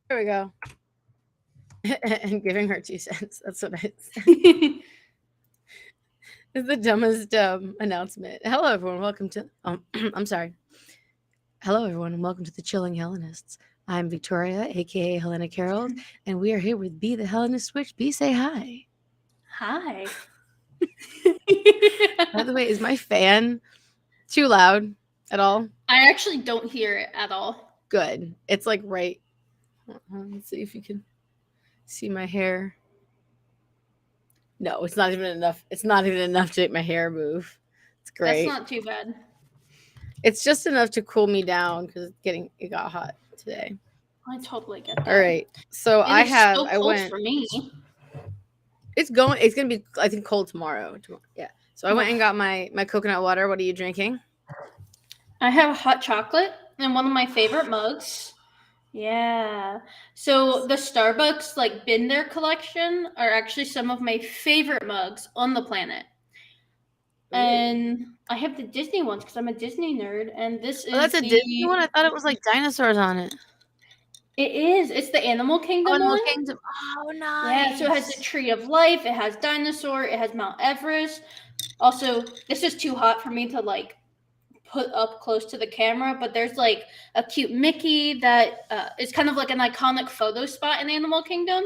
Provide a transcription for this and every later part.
There we go. And giving her 2 cents. That's what I said. It's the dumbest announcement. Hello, everyone. Welcome to. I'm sorry. Hello, everyone, and welcome to the Chilling Hellenists. I'm Victoria, aka Helena Carroll, and we are here with B, the Hellenist Witch. B, say hi. Hi. By the way, is my fan too loud at all? I actually don't hear it at all. Good. It's like right. Let's see if you can see my hair. No, it's not even enough. It's not even enough to make my hair move. It's That's great. not too bad. It's just enough to cool me down because it got hot today. I totally get that. All right. So It is so I cold went. for me. It's going. It's gonna be. I think cold tomorrow. Yeah. So I went and got my coconut water. What are you drinking? I have hot chocolate in one of my favorite mugs. Yeah. So the Starbucks like Been There collection are actually some of my favorite mugs on the planet. And I have the Disney ones because I'm a Disney nerd, and this Oh, that's is a Disney one. I thought it was like dinosaurs on it. it is. It's the Animal Oh, Kingdom Animal one. Kingdom. Oh, Yeah, so it has the nice. Tree of Life, it has Dinosaur, it has Mount Everest. Also, this is too hot for me to like put up close to the camera, but there's like a cute Mickey that is kind of like an iconic photo spot in Animal Kingdom,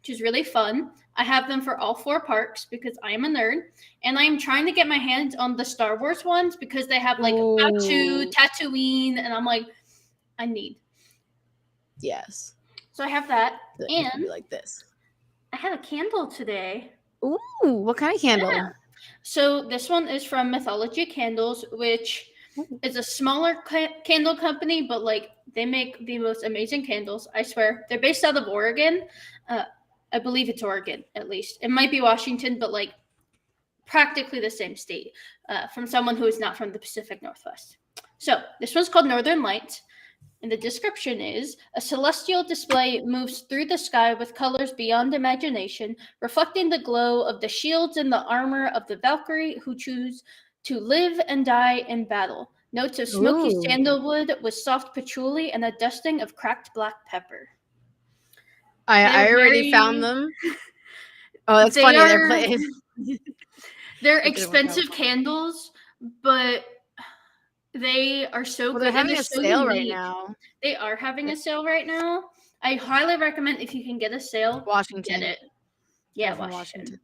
which is really fun. I have them for all 4 parks because I am a nerd, and I am trying to get my hands on the Star Wars ones because they have like Batuu, Ooh. Tatooine, and I'm like, I need. Yes. So I have that, It should and be like this. I had a candle today. Ooh, what kind of candle? So this one is from Mythology Candles, which is a smaller candle company, but like they make the most amazing candles. I swear, they're based out of Oregon. Uh, I believe it's Oregon, at least. It might be Washington, but like practically the same state. From someone who is not from the Pacific Northwest. So this one's called Northern Lights. And the description is a celestial display moves through the sky with colors beyond imagination, reflecting the glow of the shields and the armor of the Valkyrie who choose to live and die in battle. Notes of smoky Ooh. sandalwood with soft patchouli and a dusting of cracked black pepper. I They're already found very. them. Oh, that's They funny. They're are. playing. They're It didn't work out. expensive candles, but they are so Well, they're good and having they're a so sale right unique. now. They are having a sale right now. I highly recommend if you can get a sale, get Washington. it. They're Yeah, from Washington. Washington.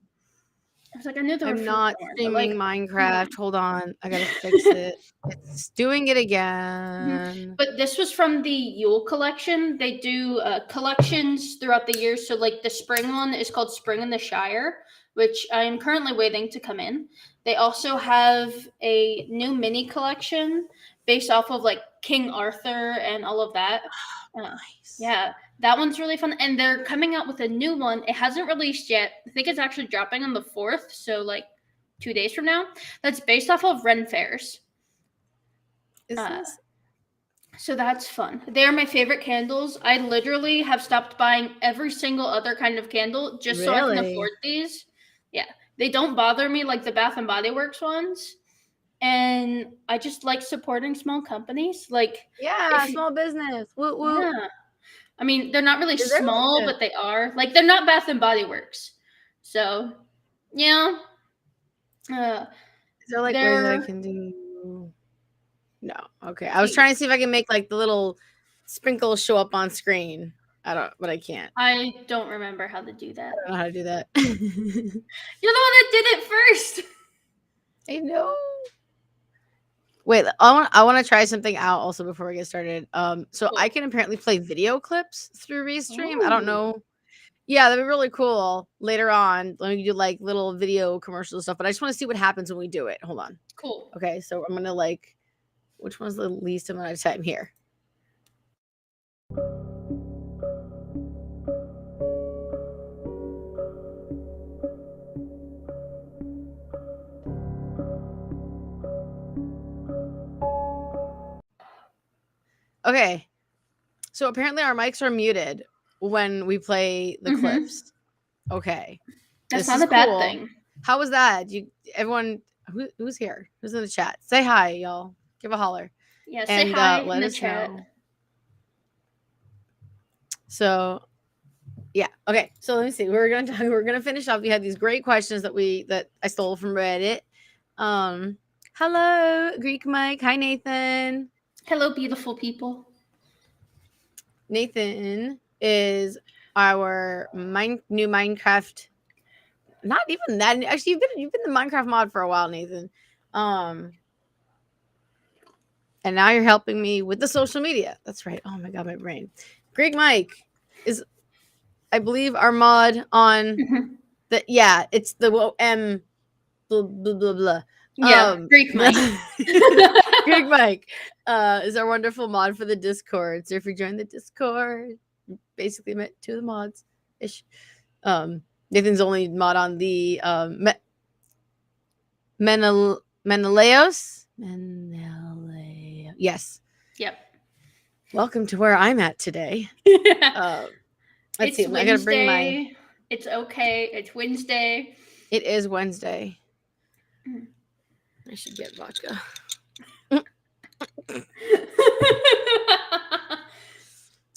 I was like, I knew they were I'm from not somewhere, but like, streaming Minecraft. Hold on. I gotta fix it. It's doing it again. But this was from the Yule collection. They do collections throughout the year. So like the spring one is called Spring in the Shire, which I am currently waiting to come in. They also have a new mini collection based off of like King Arthur and all of that. Nice. Yeah, that one's really fun. And they're coming out with a new one. It hasn't released yet. I think it's actually dropping on the 4th. So like 2 days from now. That's based off of Ren Fairs. Is this? So that's fun. They are my favorite candles. I literally have stopped buying every single other kind of candle just so I can Really? afford these. Yeah. They don't bother me like the Bath and Body Works ones. And I just like supporting small companies. Like Yeah, if small business. Woot woot. yeah. I mean, they're not really Is there small, like a but they are. Like they're not Bath and Body Works. So, yeah. Uh is there like ways that I they're can do no. Okay. I was trying to see if I can make like the little sprinkles show up on screen. But I can't. I don't remember how to do that. I don't know how to do that. You're the one that did it first. I know. Wait, I want to try something out also before we get started. So I Cool. can apparently play video clips through Restream. I don't Ooh. know. Yeah, that'd be really cool. Later on, let me do like little video commercial stuff. But I just want to see what happens when we do it. Hold on. Cool. Okay, so I'm gonna like, which one's the least amount of time here? Okay. So apparently our mics are muted when we play the clips. Okay. That's This not is a bad cool. thing. How was that? Everyone who's here? Who's in the chat? Say hi, y'all. Give a holler. Yeah, say And hi let in the us chat. know. So yeah. Okay. So let me see. We're gonna finish off. We had these great questions that I stole from Reddit. Hello, Greek Mike. Hi, Nathan. Hello, beautiful people. Nathan is our new Minecraft. Not even that. Actually, you've been the Minecraft mod for a while, Nathan. And now you're helping me with the social media. That's right. Oh my god, my brain. Greek Mike is, I believe, our mod on the. Yeah, it's the blah blah blah blah. Yeah, Greek Mike. Greek Mike is our wonderful mod for the Discord. So if you join the Discord, basically met two of the mods ish. Nathan's only mod on the Menelaos. Yes. Yep. Welcome to where I'm at today. Let's see. Wednesday. I gotta bring my. It's okay. It's Wednesday. It is Wednesday. I should get vodka.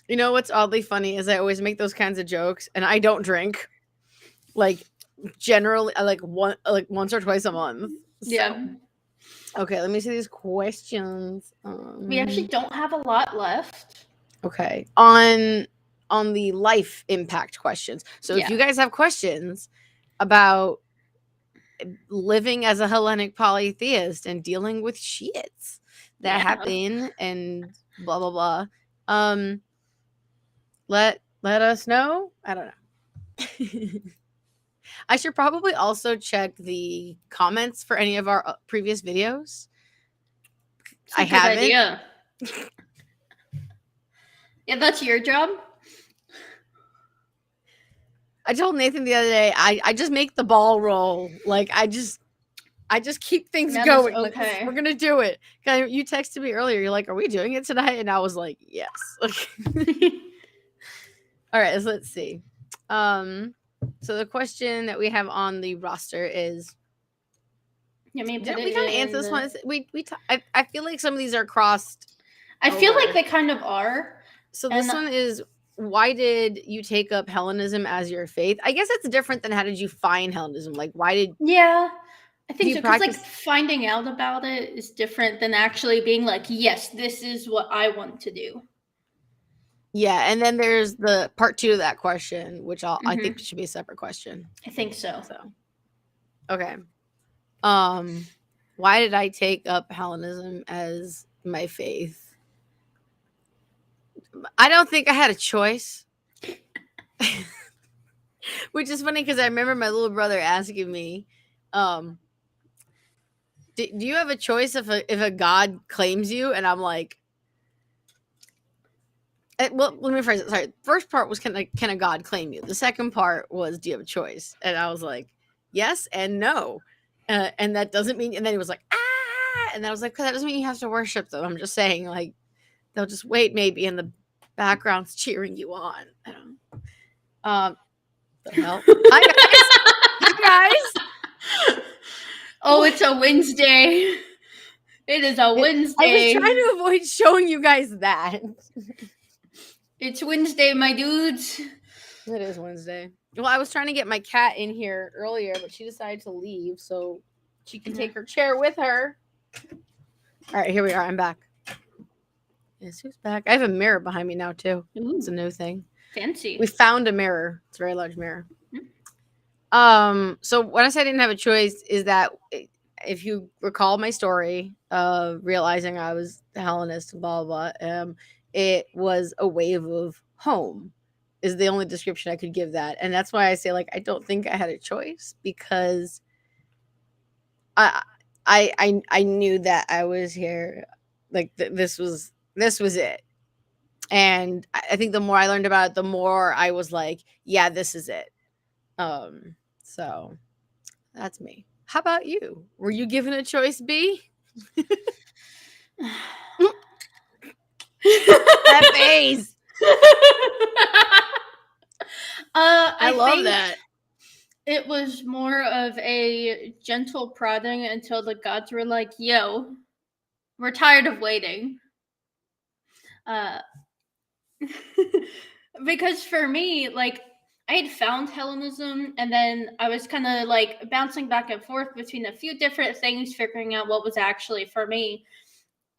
You know what's oddly funny is I always make those kinds of jokes, and I don't drink. Like generally, like once or twice a month. So. Yeah. Okay, let me see these questions. We actually don't have a lot left. Okay, on the life impact questions. So if Yeah. you guys have questions about living as a Hellenic polytheist and dealing with shits that happen and blah blah blah, let us know. I don't know. I should probably also check the comments for any of our previous videos. I haven't. Idea. Yeah, that's your job. I told Nathan the other day, I just make the ball roll. Like I just keep things going. Okay. Like, we're gonna do it. You texted me earlier. You're like, "Are we doing it tonight?" And I was like, "Yes." All right, let's see. So the question that we have on the roster is. Didn't we kind of answer this one? I feel like some of these are crossed. I feel like they kind of are. So this one is, why did you take up Hellenism as your faith? I guess that's different than how did you find Hellenism? Like, why did... Yeah, I think so. Because like finding out about it is different than actually being like, yes, this is what I want to do. Yeah, and then there's the part 2 of that question, which I think should be a separate question. I think so. Okay. Why did I take up Hellenism as my faith? I don't think I had a choice. Which is funny because I remember my little brother asking me, do you have a choice if a god claims you? And I'm like, well, let me phrase it. Sorry. First part was, can a god claim you? The second part was, do you have a choice? And I was like, yes and no. And that doesn't mean, and then he was like, ah, and I was like, that doesn't mean you have to worship them. I'm just saying, like, they'll just wait maybe in the background's cheering you on. I don't know. The hell? Hi guys. Hi guys. Oh, it's a Wednesday. It is a Wednesday. I was trying to avoid showing you guys that. It's Wednesday, my dudes. It is Wednesday. Well, I was trying to get my cat in here earlier, but she decided to leave, so she can take her chair with her. All right, here we are. I'm back. Yes, who's back? I have a mirror behind me now, too. Ooh. It's a new thing. Fancy. We found a mirror. It's a very large mirror. So when I said I didn't have a choice, is that if you recall my story of realizing I was a Hellenist and blah, blah, blah, it was a wave of home is the only description I could give that. And that's why I say, like, I don't think I had a choice, because I knew that I was here. Like, this was it. And I think the more I learned about it, the more I was like, yeah, this is it. So that's me. How about you? Were you given a choice, B? That face. I love that. It was more of a gentle prodding until the gods were like, yo, we're tired of waiting. because for me, like, I had found Hellenism, and then I was kind of like bouncing back and forth between a few different things, figuring out what was actually for me.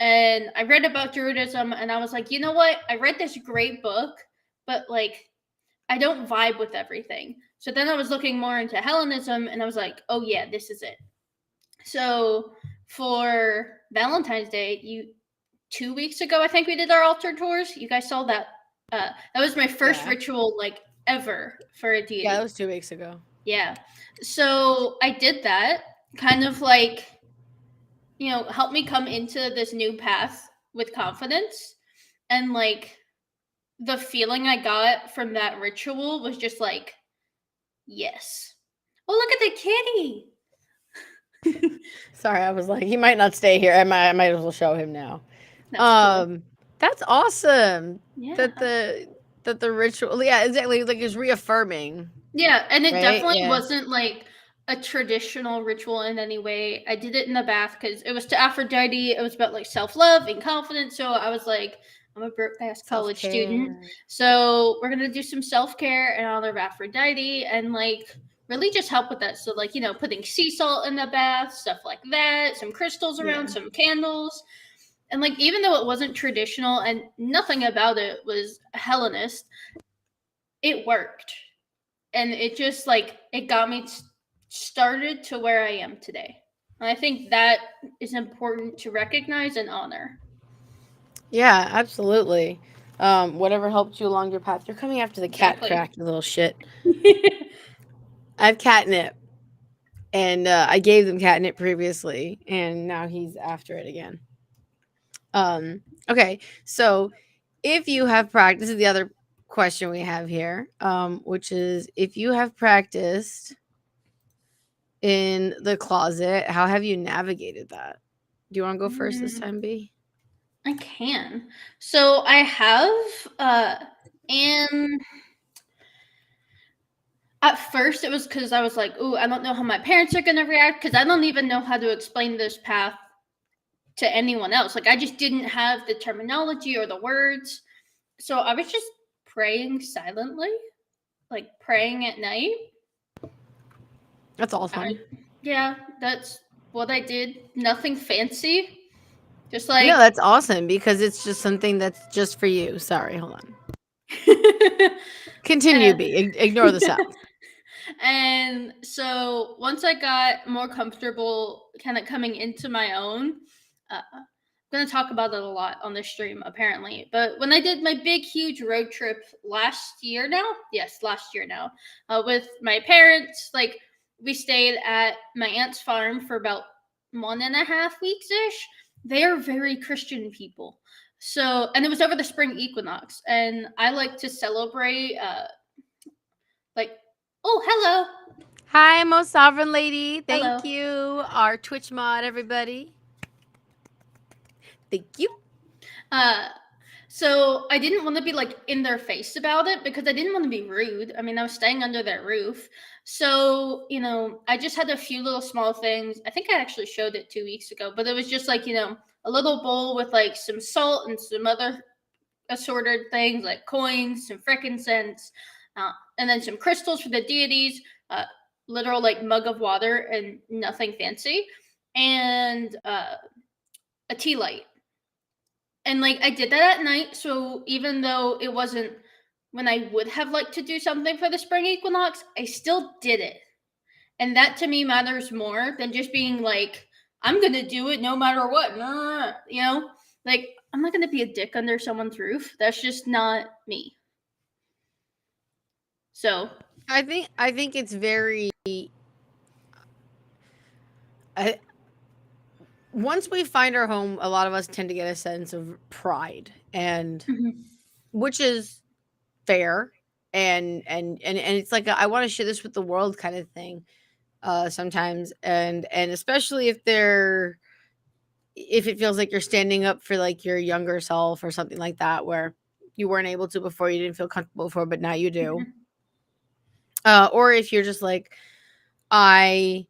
And I read about Druidism, and I was like, you know what? I read this great book, but like, I don't vibe with everything. So then I was looking more into Hellenism, and I was like, oh yeah, this is it. So for Valentine's Day, 2 weeks ago, I think we did our altar tours. You guys saw that. That was my first Yeah. ritual like ever for a deity. Yeah, that was 2 weeks ago. Yeah. So I did that, kind of like, help me come into this new path with confidence. And like the feeling I got from that ritual was just like, yes. Oh, look at the kitty. Sorry, I was like, he might not stay here. I might as well show him now. That's cool. That's awesome. Yeah. That the ritual, yeah, exactly, like it's reaffirming. Yeah, and it Right? definitely Yeah. wasn't like a traditional ritual in any way. I did it in the bath because it was to Aphrodite. It was about like self love and confidence. So I was like, I'm a broke ass college student. Self-care. So we're gonna do some self care in honor of Aphrodite and like really just help with that. So like, putting sea salt in the bath, stuff like that, some crystals around, Yeah. some candles. And like even though it wasn't traditional and nothing about it was Hellenist, it worked. And it just like it got me started to where I am today. And I think that is important to recognize and honor. Yeah, absolutely. Whatever helped you along your path. You're coming after the cat Exactly. crack, you little shit. I have catnip. And I gave them catnip previously, and now he's after it again. Okay, so if you have practiced, this is the other question we have here, which is if you have practiced in the closet, how have you navigated that? Do you want to go first this time, B? I can. So I have, and at first it was because I was like, "Ooh, I don't know how my parents are gonna react," because I don't even know how to explain this path to anyone else. Like I just didn't have the terminology or the words, so I was just praying silently, like praying at night. That's awesome. Yeah, that's what I did. Nothing fancy. Just like No, that's awesome because it's just something that's just for you. Sorry, hold on. Continue, B. Ignore the sound. And so once I got more comfortable kind of coming into my own, I'm going to talk about it a lot on this stream, apparently. But when I did my big, huge road trip last year now, with my parents, like we stayed at my aunt's farm for about 1.5 weeks ish. They are very Christian people. So, and it was over the spring equinox. And I like to celebrate, like, oh, hello. Hi, Most Sovereign Lady. Thank Hello. you. Our Twitch mod, everybody. Thank you. So I didn't want to be like in their face about it because I didn't want to be rude. I mean, I was staying under their roof. So, I just had a few little small things. I think I actually showed it 2 weeks ago, but it was just like, a little bowl with like some salt and some other assorted things like coins, some frankincense, and then some crystals for the deities, literal like mug of water and nothing fancy, and a tea light. And like I did that at night, so even though it wasn't when I would have liked to do something for the spring equinox, I still did it. And that to me matters more than just being like, I'm gonna do it no matter what. Like I'm not gonna be a dick under someone's roof. That's just not me. So I think it's very once we find our home, a lot of us tend to get a sense of pride, and which is fair, and it's like I want to share this with the world kind of thing sometimes, and especially if it feels like you're standing up for like your younger self or something like that, where you weren't able to before, you didn't feel comfortable before, but now you do. Or if you're just like, I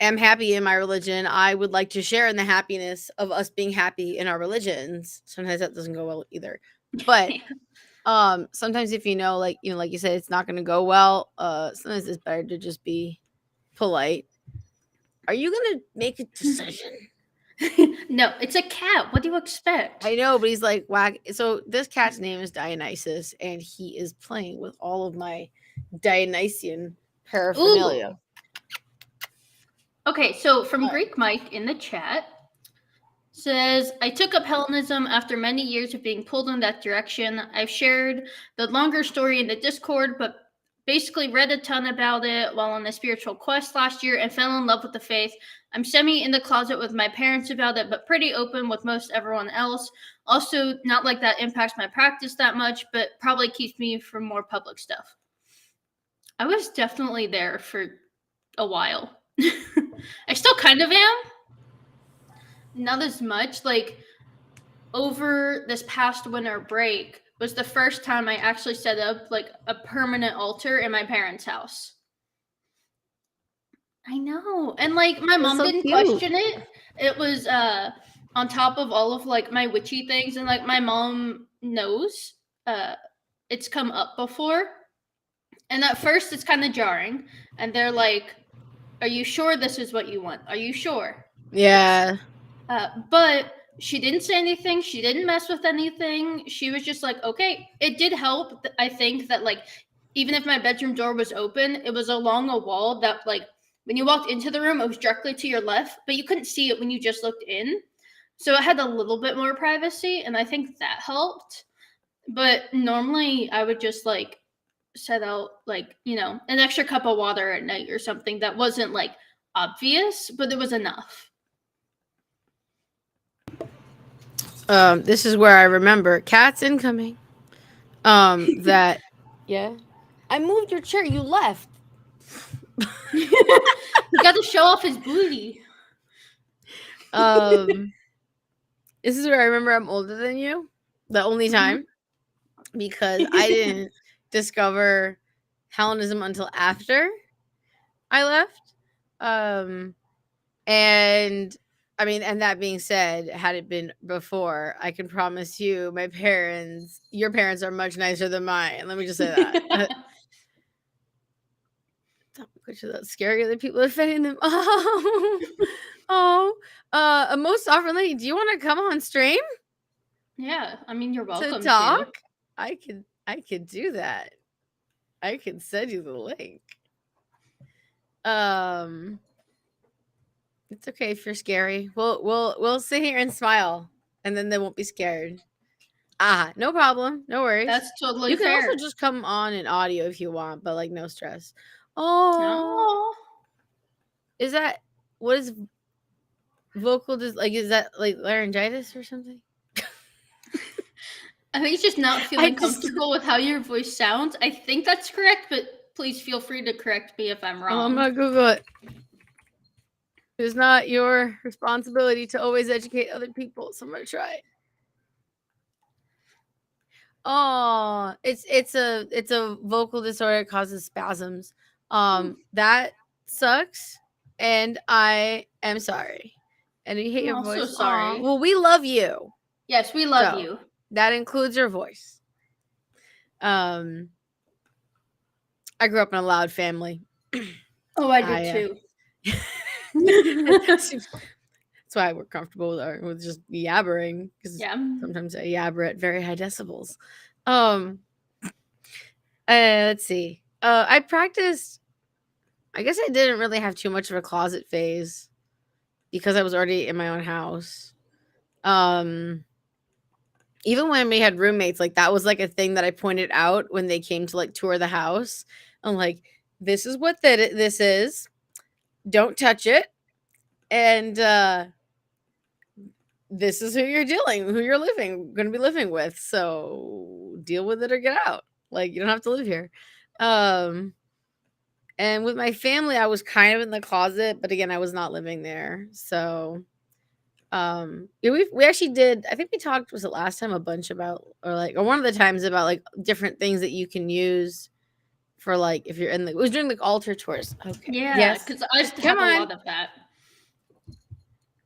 am happy in my religion, I would like to share in the happiness of us being happy in our religions. Sometimes that doesn't go well either. But Sometimes if like like you said, it's not gonna go well, sometimes it's better to just be polite. Are you gonna make a decision? No, it's a cat. What do you expect? I know, but he's like whack. So this cat's name is Dionysus, and he is playing with all of my Dionysian paraphernalia. Ooh. Okay, so from What? Greek Mike in the chat says, I took up Hellenism after many years of being pulled in that direction. I've shared the longer story in the Discord, but basically read a ton about it while on a spiritual quest last year and fell in love with the faith. I'm semi in the closet with my parents about it, but pretty open with most everyone else. Also, not like that impacts my practice that much, but probably keeps me from more public stuff. I was definitely there for a while. I still kind of am. Not as much. Like, over this past winter break was the first time I actually set up like a permanent altar in my parents' house. I know. And like my mom so didn't cute. question it. It was on top of all of like my witchy things, and like my mom knows it's come up before. And at first it's kind of jarring, and they're like, "Are you sure this is what you want? Are you sure?" Yeah. But she didn't say anything. She didn't mess with anything. She was just like, okay. It did help. I think that like, even if my bedroom door was open, it was along a wall that like, when you walked into the room, it was directly to your left, but you couldn't see it when you just looked in. So it had a little bit more privacy, and I think that helped. But normally I would just like set out like, an extra cup of water at night or something that wasn't like obvious, but it was enough. This is where I remember cats incoming. That yeah. I moved your chair. You left. He got to show off his booty. This is where I remember I'm older than you. The only time, because I didn't discover Hellenism until after I left. And I mean, and that being said, had it been before, I can promise you, your parents are much nicer than mine. Let me just say that. Which is that scary that people are offending them. Most oftenly, do you want to come on stream? Yeah, I mean, you're welcome to talk? I could do that. I can send you the link. It's okay if you're scary. We'll sit here and smile, and then they won't be scared. No problem. No worries. That's totally You can fair. also just come on in audio if you want, but like no stress. Oh. Is that what is vocal like is that like laryngitis or something? I think it's just not feeling comfortable with how your voice sounds. I think that's correct, but please feel free to correct me if I'm wrong. I'm gonna Google it. It's not your responsibility to always educate other people, so I'm gonna try it. Oh, it's a vocal disorder. It causes spasms. That sucks, and I am sorry. And you hate your voice. So sorry. Well, we love you. Yes, we love you. That includes your voice. I grew up in a loud family. Oh, I did too. That's why we're comfortable with just yabbering, because sometimes I yabber at very high decibels. Let's see. I practiced. I guess I didn't really have too much of a closet phase because I was already in my own house. Even when we had roommates, like that was like a thing that I pointed out when they came to like tour the house. I'm like, this is what this is. Don't touch it. And this is who you're going to be living with. So deal with it or get out. Like, you don't have to live here. And with my family, I was kind of in the closet, but again, I was not living there. So we actually did, I think we talked, was it last time, a bunch about, or one of the times about like different things that you can use for like if you're in it was during the altar tours. Okay. Yeah, because I have a lot of that.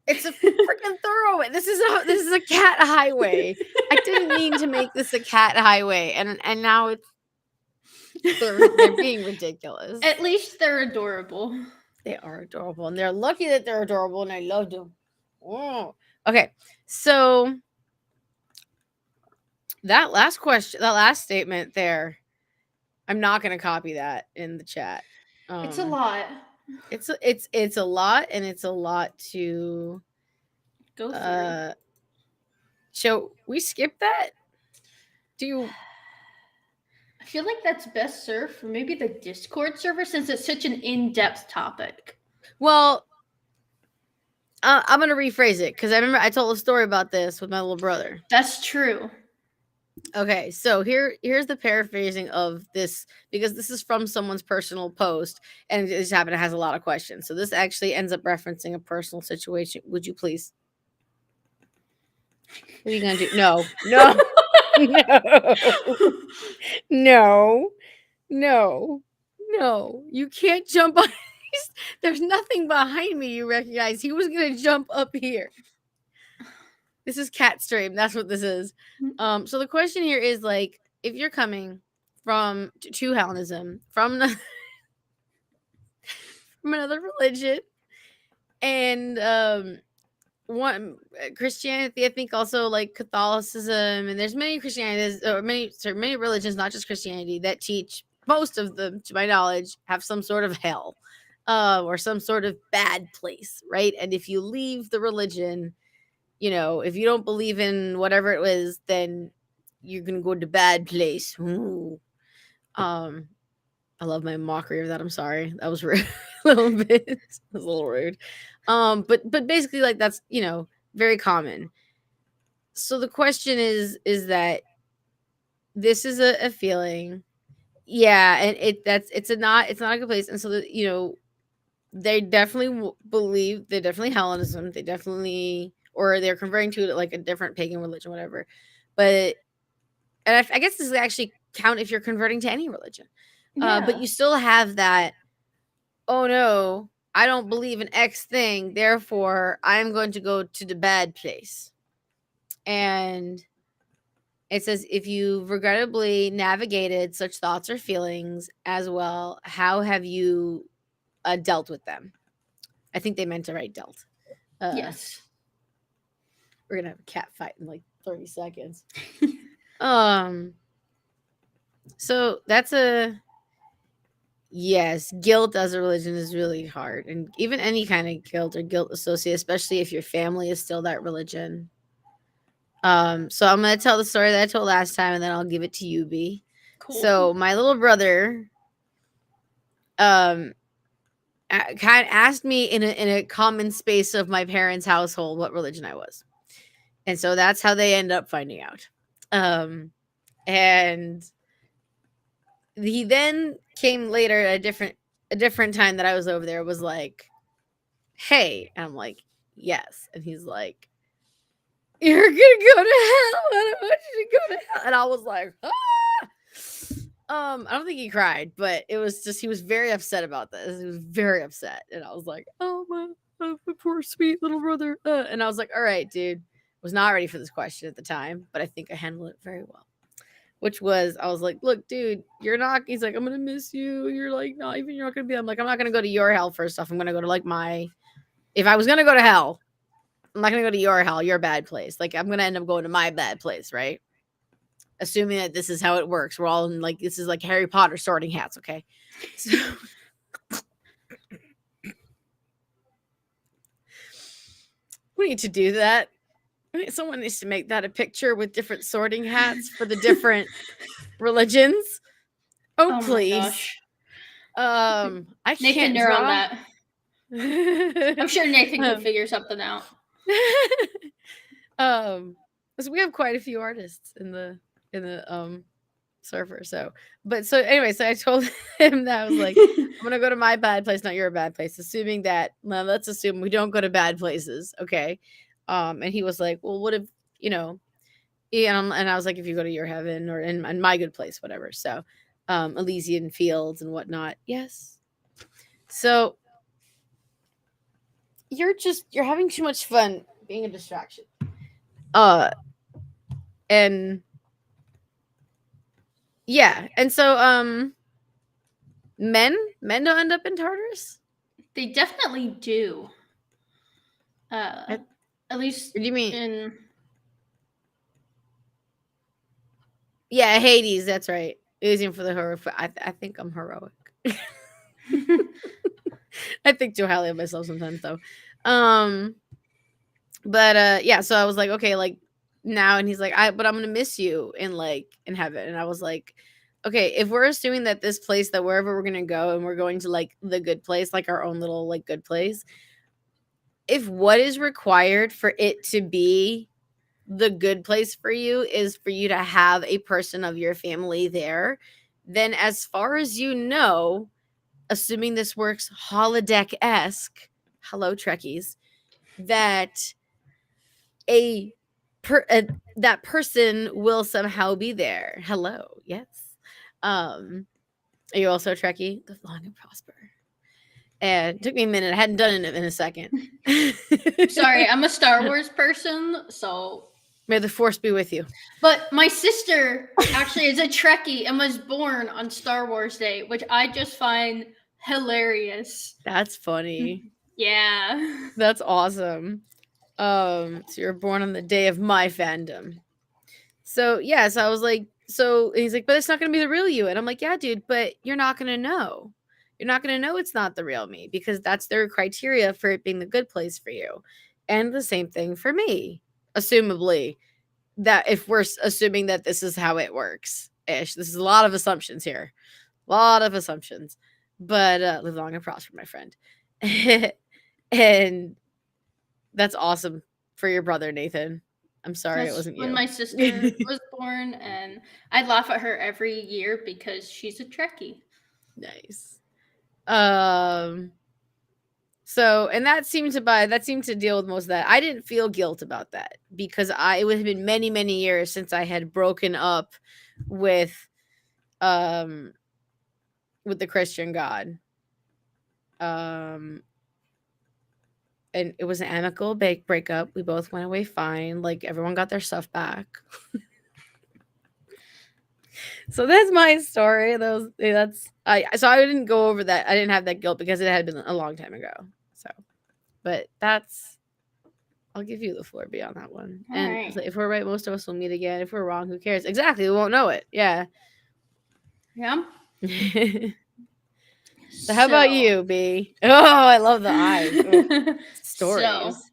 It's a freaking thoroughway. This is a cat highway. I didn't mean to make this a cat highway, and now they're being ridiculous. At least they're adorable. They are adorable, and they're lucky that they're adorable, and I love them. Oh. Okay, so that last question, that last statement there, I'm not going to copy that in the chat. It's a lot. It's a lot, and it's a lot to go through. So we skip that. Do you? I feel like that's best served for maybe the Discord server since it's such an in-depth topic. Well, I'm gonna rephrase it because I remember I told a story about this with my little brother. That's true. Okay, so here's the paraphrasing of this because this is from someone's personal post and it just happened it has a lot of questions. So this actually ends up referencing a personal situation. Would you please? What are you gonna do? No. No. You can't jump on. There's nothing behind me. You recognize he was gonna jump up here. This is cat stream. That's what this is. So the question here is like, if you're coming from to Hellenism from another religion, and one Christianity, I think also like Catholicism, and there's many Christianities or many religions, not just Christianity, that teach, most of them, to my knowledge, have some sort of hell, or some sort of bad place, right? And if you leave the religion, if you don't believe in whatever it was, then you're gonna go to bad place. Ooh. I love my mockery of that. I'm sorry, that was rude. A little bit. It was a little rude. But basically, like, that's very common. So the question is that this is a feeling, yeah, and it's not a good place, and so they definitely believe, they're definitely Hellenism, they definitely, or they're converting to like a different pagan religion, whatever. But and I guess this would actually count if you're converting to any religion. Yeah. But you still have that, oh no, I don't believe in X thing, therefore I'm going to go to the bad place. And it says, if you've regrettably navigated such thoughts or feelings as well, how have you dealt with them? I think they meant to write dealt. Yes. We're gonna have a cat fight in like 30 seconds. So that's yes, guilt as a religion is really hard, and even any kind of guilt or guilt associated, especially if your family is still that religion. So I'm gonna tell the story that I told last time, and then I'll give it to you, B. Cool. So my little brother, kind of asked me in a common space of my parents' household what religion I was, and so that's how they end up finding out. And he then came later at a different time that I was over there, was like, hey, and I'm like, yes, and he's like, you're gonna go to hell. I don't want you to go to hell. And I was like, ah! I don't think he cried, but it was just, he was very upset about this. He was very upset, and I was like, oh my poor sweet little brother. And I was like, all right, dude. Was not ready for this question at the time, but I think I handled it very well. Which was, I was like, look, dude, you're not. He's like, I'm gonna miss you. You're like, no, even you're not gonna be. I'm like, I'm not gonna go to your hell first off. I'm gonna go to like my. If I was gonna go to hell, I'm not gonna go to your hell, your bad place. Like, I'm gonna end up going to my bad place, right? Assuming that this is how it works. We're all in, like, this is like Harry Potter sorting hats, okay? So we need to do that. Someone needs to make that a picture with different sorting hats for the different religions. Oh please. I Nathan, can't you're draw. on that. I'm sure Nathan can figure something out. So we have quite a few artists in the server. So anyway, so I told him that I was like, I'm gonna go to my bad place, not your bad place. Assuming that, well, let's assume we don't go to bad places, okay? And he was like, well, what if, and I was like, if you go to your heaven or in my good place, whatever. So Elysian fields and whatnot. Yes. So you're having too much fun being a distraction. Uh, and yeah, and so men don't end up in Tartarus. They definitely do. What At least do you mean? in Yeah, Hades. That's right. Using for the heroic. I think I'm heroic. I think too highly of myself sometimes, though. Um, but yeah. So I was like, okay, like now, and he's like, but I'm gonna miss you in heaven, and I was like, okay, if we're assuming that this place, that wherever we're gonna go, and we're going to like the good place, like our own little like good place, if what is required for it to be the good place for you is for you to have a person of your family there, then as far as you know, assuming this works holodeck-esque, hello Trekkies, that a that person will somehow be there. Hello, yes. Are you also Trekkie? Live long and prosper. And it took me a minute. I hadn't done it in a second. sorry, I'm a Star Wars person, so May the force be with you. but my sister actually is a Trekkie and was born on Star Wars Day, which I just find hilarious. That's funny. Yeah. That's awesome. So you're born on the day of my fandom. So yeah, so I was like, so he's like, but it's not gonna be the real you. And I'm like, yeah, dude, but you're not gonna know. You're not gonna know it's not the real me because that's their criteria for it being the good place for you. And the same thing for me, assumably, that if we're assuming that this is how it works ish. This is a lot of assumptions here. A lot of assumptions. But live long and prosper, my friend. And that's awesome for your brother, Nathan. I'm sorry it That's wasn't when you. my sister was born, and I laugh at her every year because she's a Trekkie. Nice. So and that seemed to deal with most of that. I didn't feel guilt about that because it would have been many, many years since I had broken up with the Christian God. And it was an amicable breakup. We both went away fine. Like everyone got their stuff back. So that's my story. So I didn't go over that. I didn't have that guilt because it had been a long time ago. So, but I'll give you the floor beyond that one. All And right. if we're right, most of us will meet again. If we're wrong, who cares? Exactly, we won't know it. Yeah. Yeah. So how about you, B? Oh, I love the eyes. Ugh. So, Stories.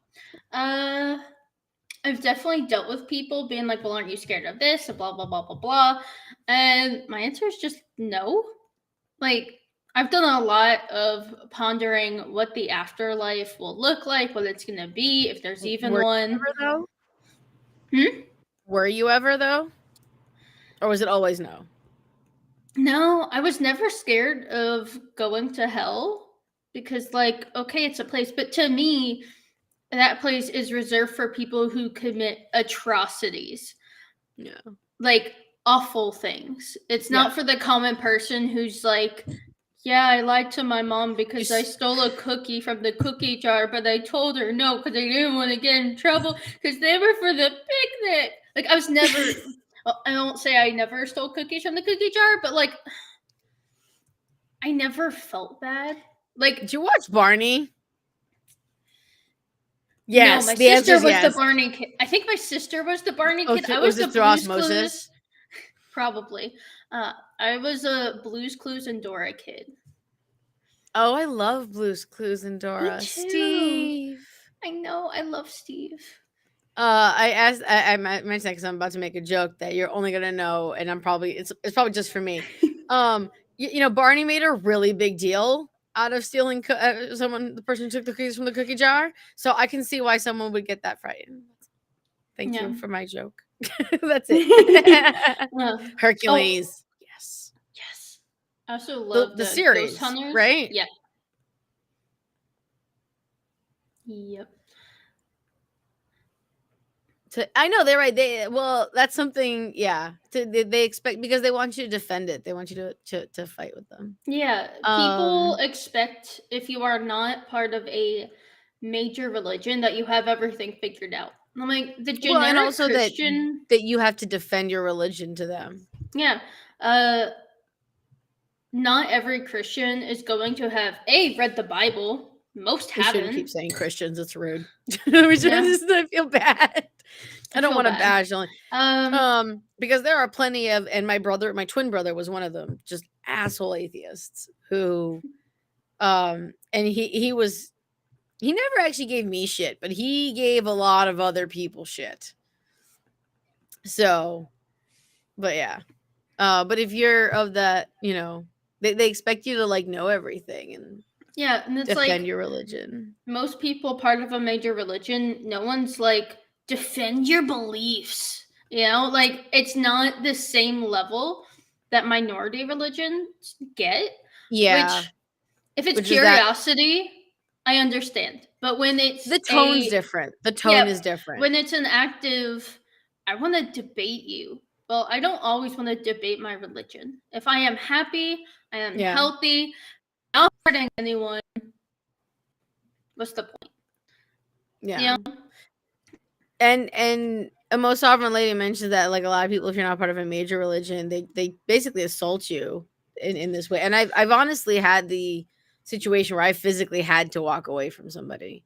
I've definitely dealt with people being like, well, aren't you scared of this? Blah, blah, blah, blah, blah. And my answer is just no. Like, I've done a lot of pondering what the afterlife will look like, what it's going to be, if there's even Were one. you ever though? Hmm? Were you ever though? Or was it always no? No, I was never scared of going to hell because, like, okay, it's a place, but to me, that place is reserved for people who commit atrocities. Yeah. Like awful things. It's not for the common person who's like, yeah, I lied to my mom because I stole a cookie from the cookie jar, but I told her no because I didn't want to get in trouble because they were for the picnic. Like, I was never, well, I won't say I never stole cookies from the cookie jar, but like, I never felt bad. Like, did you watch Barney? no, Yes, my the answer sister is was yes. the Barney kid. I think my sister was the Barney kid. I Was was the it through Blue's osmosis? Clues. Probably. I was a Blue's Clues and Dora kid. Oh, I love Blue's Clues and Dora. Me too. Steve. I know. I love Steve. I mentioned that because I'm about to make a joke that you're only gonna know, and it's probably just for me. You know, Barney made a really big deal out of stealing the person who took the cookies from the cookie jar, so I can see why someone would get that frightened. Thank you for my joke. That's it. Hercules. Yes. Yes. I also love The the series, Ghost Hunters. right? Yeah. Yep. I know they're right. That's something. Yeah, they expect because they want you to defend it. They want you to fight with them. Yeah, people expect if you are not part of a major religion that you have everything figured out. I'm like, the generic Well, and also Christian. that you have to defend your religion to them. Yeah. Not every Christian is going to have read the Bible. Most We shouldn't keep haven't. saying Christians. It's rude. We should just I feel bad. I don't feel want to bad. bash only. Because there are plenty of, and my twin brother was one of them, just asshole atheists who, and he never actually gave me shit, but he gave a lot of other people shit. So, but yeah. But if you're of that, they expect you to like know everything and yeah, and it's defend like your religion. most people part of a major religion, no one's like defend your beliefs. Like it's not the same level that minority religions get. Yeah. Which, if it's Which is that- curiosity, I understand. But when it's the tone's different. The tone is different. When it's an active, I want to debate you. Well, I don't always want to debate my religion. If I am happy, I am healthy, not hurting anyone, what's the point? Yeah. And a most sovereign lady mentioned that like a lot of people, if you're not part of a major religion, they basically assault you in this way. And I've honestly had the situation where I physically had to walk away from somebody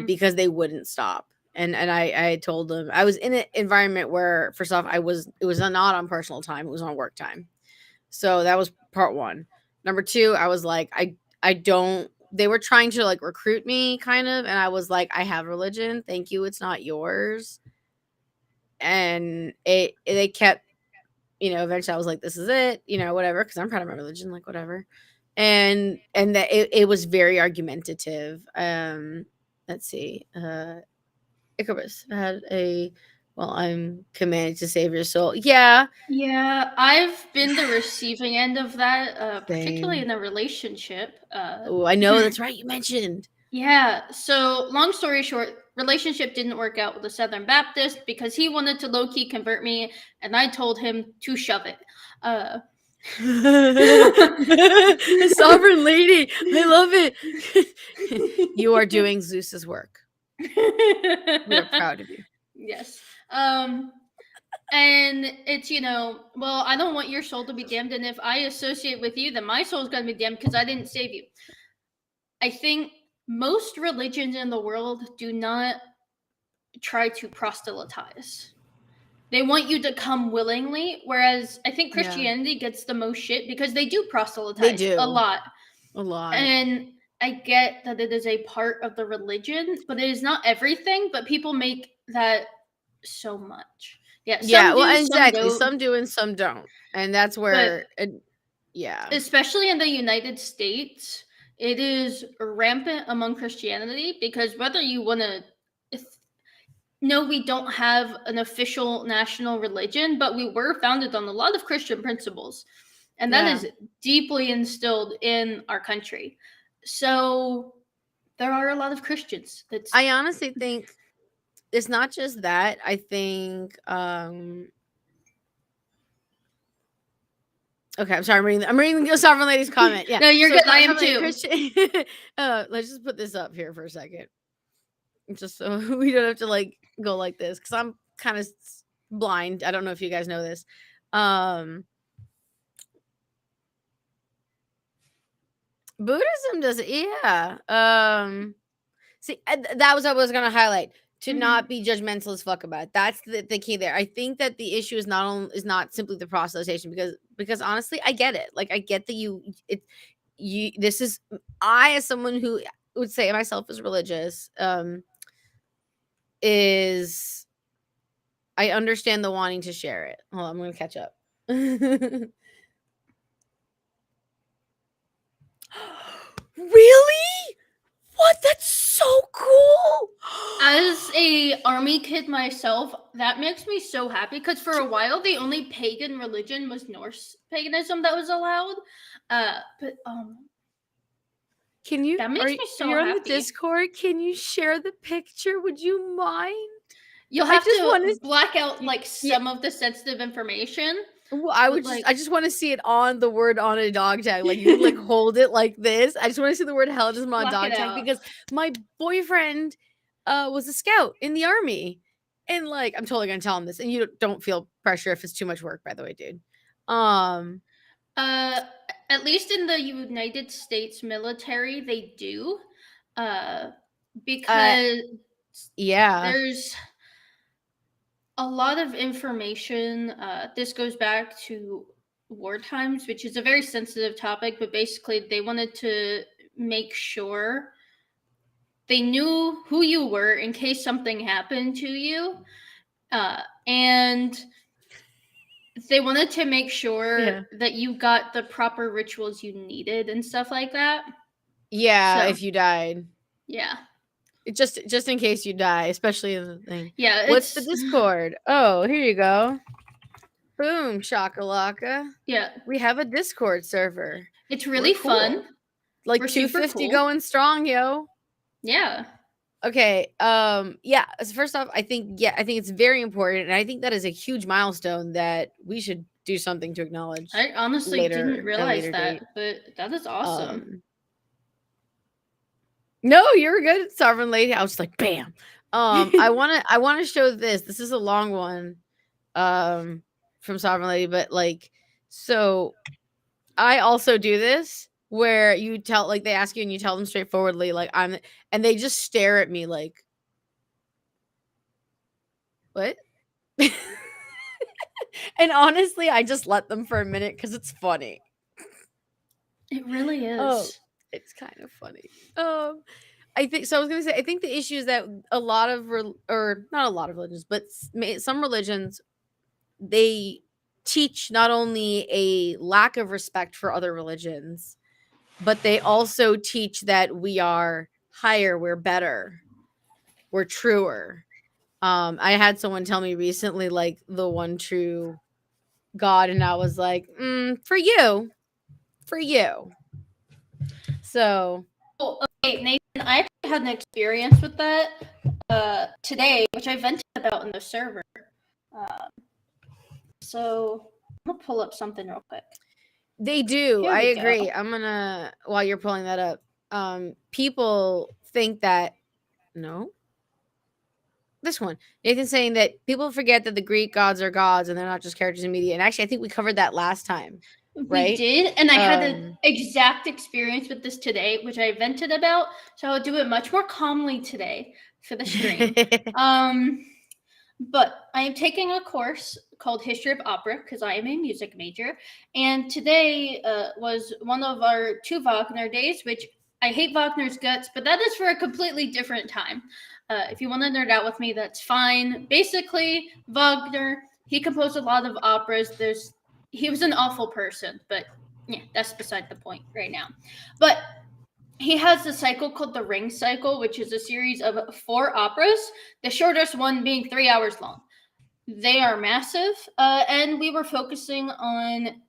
because they wouldn't stop. And I told them I was in an environment where, first off, it was not on personal time, it was on work time. So that was part one. Number two, I was like, I don't, they were trying to like recruit me kind of. And I was like, I have religion. Thank you. It's not yours. And they kept, eventually I was like, this is it, whatever. Cause I'm proud of my religion, like whatever. And that it was very argumentative. Let's see. Icarus had I'm commanded to save your soul. Yeah. Yeah, I've been the receiving end of that, particularly in a relationship. Oh, I know. That's right. You mentioned. Yeah. So, long story short, relationship didn't work out with the Southern Baptist because he wanted to low-key convert me, and I told him to shove it. The sovereign lady. I love it. You are doing Zeus's work. We are proud of you. Yes. And it's, well, I don't want your soul to be damned. And if I associate with you, then my soul is going to be damned because I didn't save you. I think most religions in the world do not try to proselytize. They want you to come willingly. Whereas I think Christianity gets the most shit because they do proselytize. They do. A lot. And I get that it is a part of the religion, but it is not everything. But people make that so much. Yeah. Well, exactly. Some do and some don't. And that's where, especially in the United States, it is rampant among Christianity because whether you want to, no, we don't have an official national religion, but we were founded on a lot of Christian principles. And that is deeply instilled in our country. So there are a lot of Christians. I honestly think it's not just that. I think okay, I'm sorry. I'm reading the sovereign lady's comment. Yeah. No, you're good. I am too. Let's just put this up here for a second. Just so we don't have to like go like this because I'm kind of blind. I don't know if you guys know this. Buddhism does it. Yeah. See, that was what I was going to highlight. To not be judgmental as fuck about it. That's the key there. I think that the issue is not simply the proselytization because honestly, I get it. Like I get that I as someone who would say myself as religious, is I understand the wanting to share it. Hold on, I'm going to catch up. Really? What? That's so cool. As a army kid myself, that makes me so happy because for a while the only pagan religion was Norse paganism that was allowed. But can you? That makes me so you're happy. On the Discord. Can you share the picture? Would you mind? You'll have to black out like some of the sensitive information. Well, But like, I just want to see it on the word on a dog tag. Like you would like hold it like this. I just want to see the word Hellenism on a block dog it tag out. because my boyfriend was a scout in the army. And like I'm totally gonna tell him this. And you don't feel pressure if it's too much work, by the way, dude. Um Uh, at least in the United States military, they do. Uh, uh because yeah. there's a lot of information. This goes back to war times, which is a very sensitive topic, but basically they wanted to make sure they knew who you were in case something happened to you. And they wanted to make sure Yeah. that you got the proper rituals you needed and stuff like that. Yeah, So, if you died. yeah. Just in case you die, especially in the thing. Yeah, What's the it's Discord? Oh, here you go. Boom, shakalaka. yeah, We have a Discord server. it's We're really fun. cool. Like We're super 250 cool. going strong, yo. Yeah. Okay. Yeah. So first off, I think it's very important, and I think that is a huge milestone that we should do something to acknowledge I honestly didn't at a realize later date. that, but that is awesome. No, you're good, sovereign lady. I was just like, bam. I wanna show this. This is a long one. From sovereign lady, but like, so I also do this where you tell like they ask you and you tell them straightforwardly like and they just stare at me like what? And honestly, I just let them for a minute cuz it's funny. It really Oh, is. it's kind of funny. I think so. I was gonna say I think the issue is that a lot of or not a lot of religions, but some religions they teach not only a lack of respect for other religions, but they also teach that we are higher, we're better, we're truer. I had someone tell me recently, like the one true God, and I was like, for you, for you. So, Oh, okay, Nathan, I actually had an experience with that today, which I vented about in the server. So I'm gonna pull up something real quick. they do. Here I we agree. go. I'm gonna while you're pulling that up. People think that no, this one. Nathan's saying that people forget that the Greek gods are gods and they're not just characters in media. And actually, I think we covered that last time, We right? did, and I had an exact experience with this today, which I vented about. So I'll do it much more calmly today for the stream. But I am taking a course called History of Opera because I am a music major, and today was one of our 2 Wagner days, which I hate Wagner's guts, but that is for a completely different time. If you want to nerd out with me, that's fine. Basically, Wagner, he composed a lot of operas. He was an awful person, but yeah, that's beside the point right now. But he has a cycle called the Ring Cycle, which is a series of 4 operas, the shortest one being 3 hours long. They are massive, and we were focusing on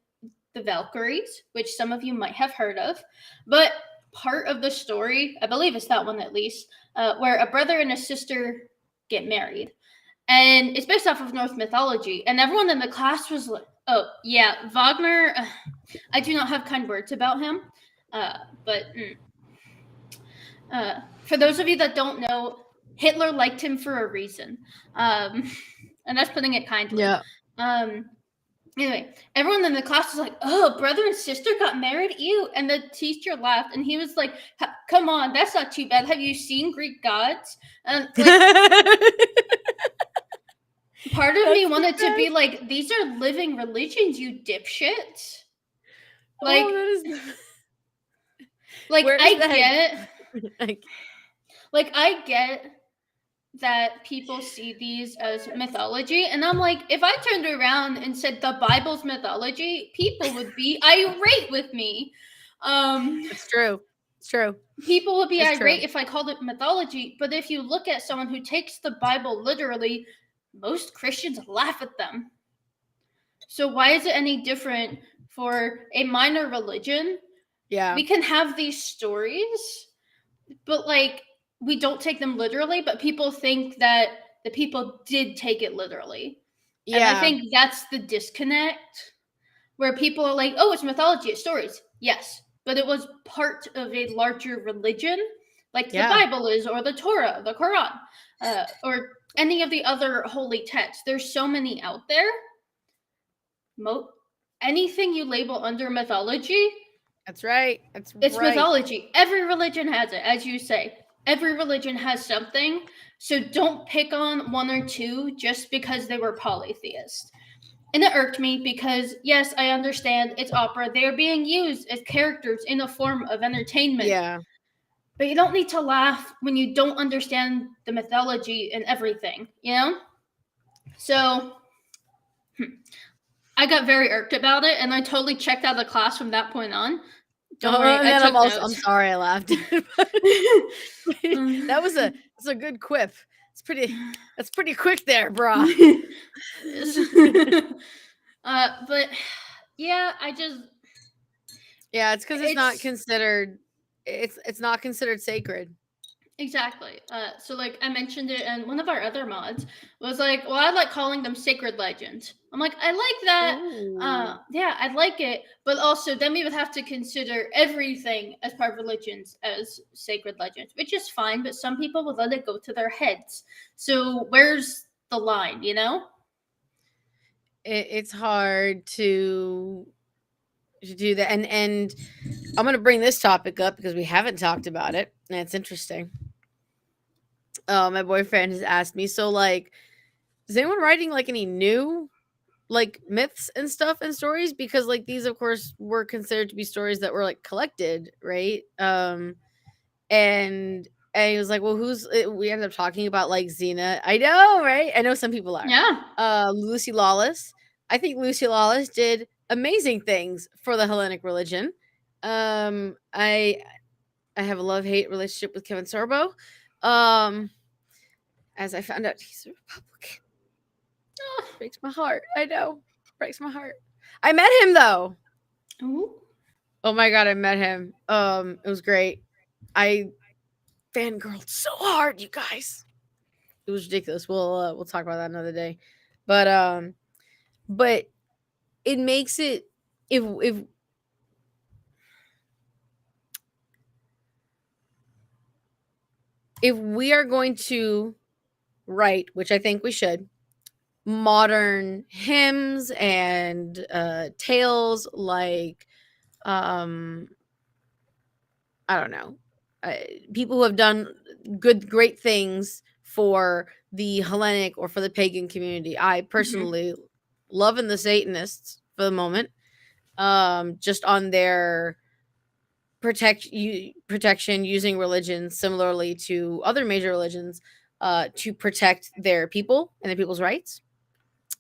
the Valkyries, which some of you might have heard of. But part of the story, I believe it's that one at least, where a brother and a sister get married. And it's based off of Norse mythology. And everyone in the class was like, oh, yeah, Wagner, I do not have kind words about him. But for those of you that don't know, Hitler liked him for a reason. And that's putting it kindly. Yeah. Anyway, everyone in the class was like, oh, brother and sister got married? Ew. And the teacher laughed and he was like, come on, that's not too bad. Have you seen Greek gods? And part of me wanted to be like, these are living religions, you dipshits. Like, I get that people see these as mythology, and I'm like, if I turned around and said the Bible's mythology, people would be irate with me. It's true. It's true. People would be irate if I called it mythology, but if you look at someone who takes the Bible literally, most Christians laugh at them. So why is it any different for a minor religion? Yeah. We can have these stories, but like, we don't take them literally, but people think that the people did take it literally. And I Yeah. think that's the disconnect where people are like, oh, it's mythology, it's stories. Yes, but it was part of a larger religion, like the Bible is, or the Torah, the Quran, or any of the other holy texts. There's so many out there. Anything you label under mythology, That's right. it's mythology. Every religion has it, as you say. Every religion has something. So don't pick on one or two just because they were polytheist. And it irked me because, yes, I understand it's opera. They are being used as characters in a form of entertainment. Yeah. But you don't need to laugh when you don't understand the mythology and everything, you know? So I got very irked about it, and I totally checked out of the class from that point on. Don't worry, and I then took notes. I'm sorry I laughed. That's a good quip. That's pretty quick there, brah. But yeah, it's because it's not considered. It's not considered sacred. Exactly. So like I mentioned it, and one of our other mods was like, "Well, I like calling them sacred legends." I'm like, I like that. Yeah, I like it, but also then we would have to consider everything as part of religions as sacred legends, which is fine. But some people would let it go to their heads. So where's the line? You know? It's hard to do that, and I'm going to bring this topic up because we haven't talked about it, and it's interesting. My boyfriend has asked me, so like, is anyone writing like any new like myths and stuff and stories? Because like these of course were considered to be stories that were like collected, right? And he was like, well, we ended up talking about like Xena. I know, right? I know some people are. Yeah. Lucy Lawless. I think Lucy Lawless did amazing things for the Hellenic religion. I have a love-hate relationship with Kevin Sorbo. As I found out he's a Republican. Oh, breaks my heart. I know. Breaks my heart. I met him though. Ooh. Oh my god, I met him. It was great. I fangirled so hard, you guys. It was ridiculous. We'll talk about that another day. But it makes it if we are going to write, which I think we should, modern hymns and tales like I don't know, people who have done great things for the Hellenic or for the pagan community. I personally loving the Satanists for the moment, just on their protection using religion similarly to other major religions to protect their people and their people's rights.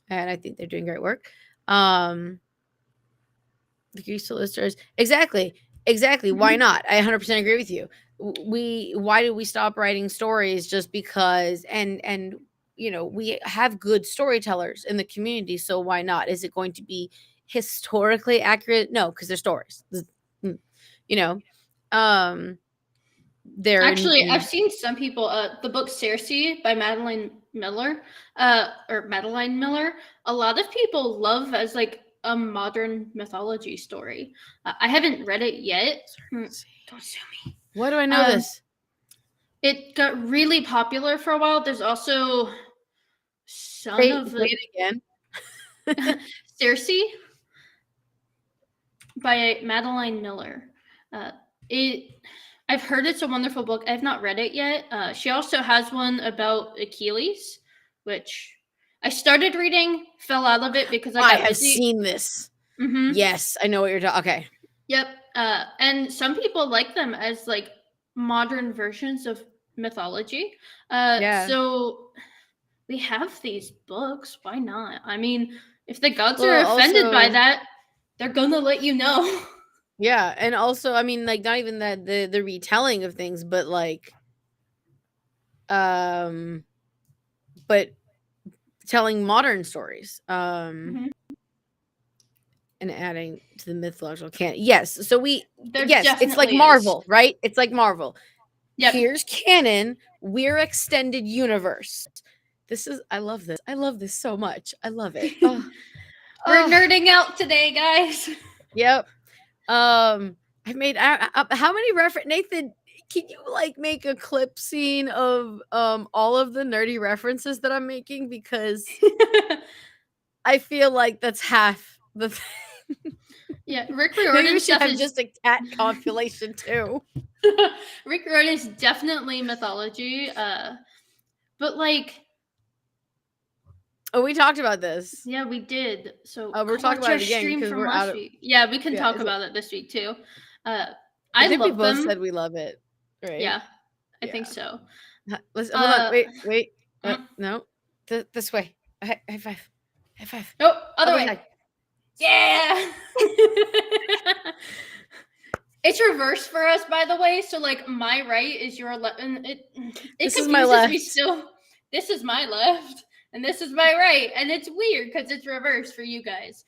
And I think they're doing great work. The Greek solicitors, exactly. Why not? I 100% agree with you. Why did we stop writing stories just because? And you know, we have good storytellers in the community, so why not? Is it going to be historically accurate? No, because they're stories. You know, they're actually I've seen some people the book Circe by Madeline Miller. A lot of people love as like a modern mythology story. I haven't read it yet. Don't sue me. Why do I know this? It got really popular for a while. There's also Say it again. Circe by Madeline Miller. I've heard it's a wonderful book. I've not read it yet. She also has one about Achilles, which I started reading, fell out of it because I have seen this. Yes, I know what you're talking. Okay. Yep. And some people like them as like modern versions of mythology. So we have these books. Why not? I mean, if the gods are offended by that, they're gonna let you know. Yeah, and also, I mean, like, not even that the retelling of things, but like, but telling modern stories, and adding to the mythological canon. Yes, so it's like Marvel, right? It's like Marvel. Yep. Here's canon. We're extended universe. I love this. I love this so much. I love it. Oh, We're oh, nerding out today, guys. yep. I made how many reference Nathan, can you like make a clip scene of all of the nerdy references that I'm making, because I feel like that's half the Yeah, Rick maybe we Riordan's should stuff have is just a cat compilation too. Rick Riordan is definitely mythology. But like, Oh, we talked about this. yeah, we did. So We're go talking watch about our it again stream because from we're out last of. week. Yeah, we can Yeah, talk about it this week too. I I think we love both them. said we love it, right? Yeah, I Yeah. think so. Let's hold on. Wait. mm. No, this way. High five. High five. Oh, other way. side. Yeah. It's reversed for us, by the way. So like my right is your left, and it This confuses is my me left. still. This is my left, and this is my right, and it's weird because it's reversed for you guys.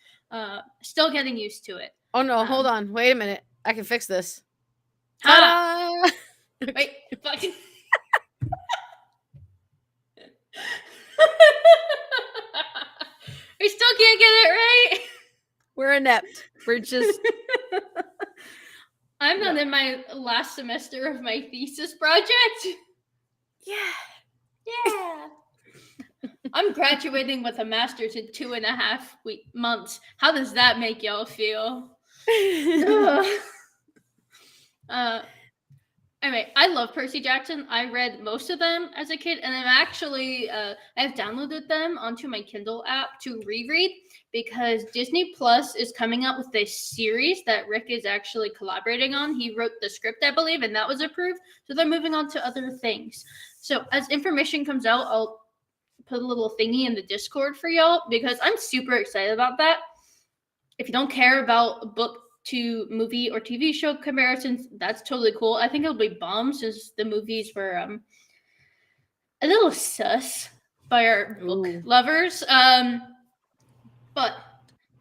Still getting used to it. Oh no, hold on. Wait a minute. I can fix this. Ha! Ta-da! Wait, fuck. We still can't get it right. We're inept. We're just. I'm not in my last semester of my thesis project. Yeah. I'm graduating with a master's in 2.5 months. How does that make y'all feel? Anyway, I love Percy Jackson. I read most of them as a kid, and I'm actually I've downloaded them onto my Kindle app to reread because Disney Plus is coming out with this series that Rick is actually collaborating on. He wrote the script, I believe, and that was approved. So they're moving on to other things. So as information comes out, I'll put a little thingy in the Discord for y'all because I'm super excited about that. If you don't care about book to movie or TV show comparisons, that's totally cool. I think it'll be bomb since the movies were a little sus by our book lovers. But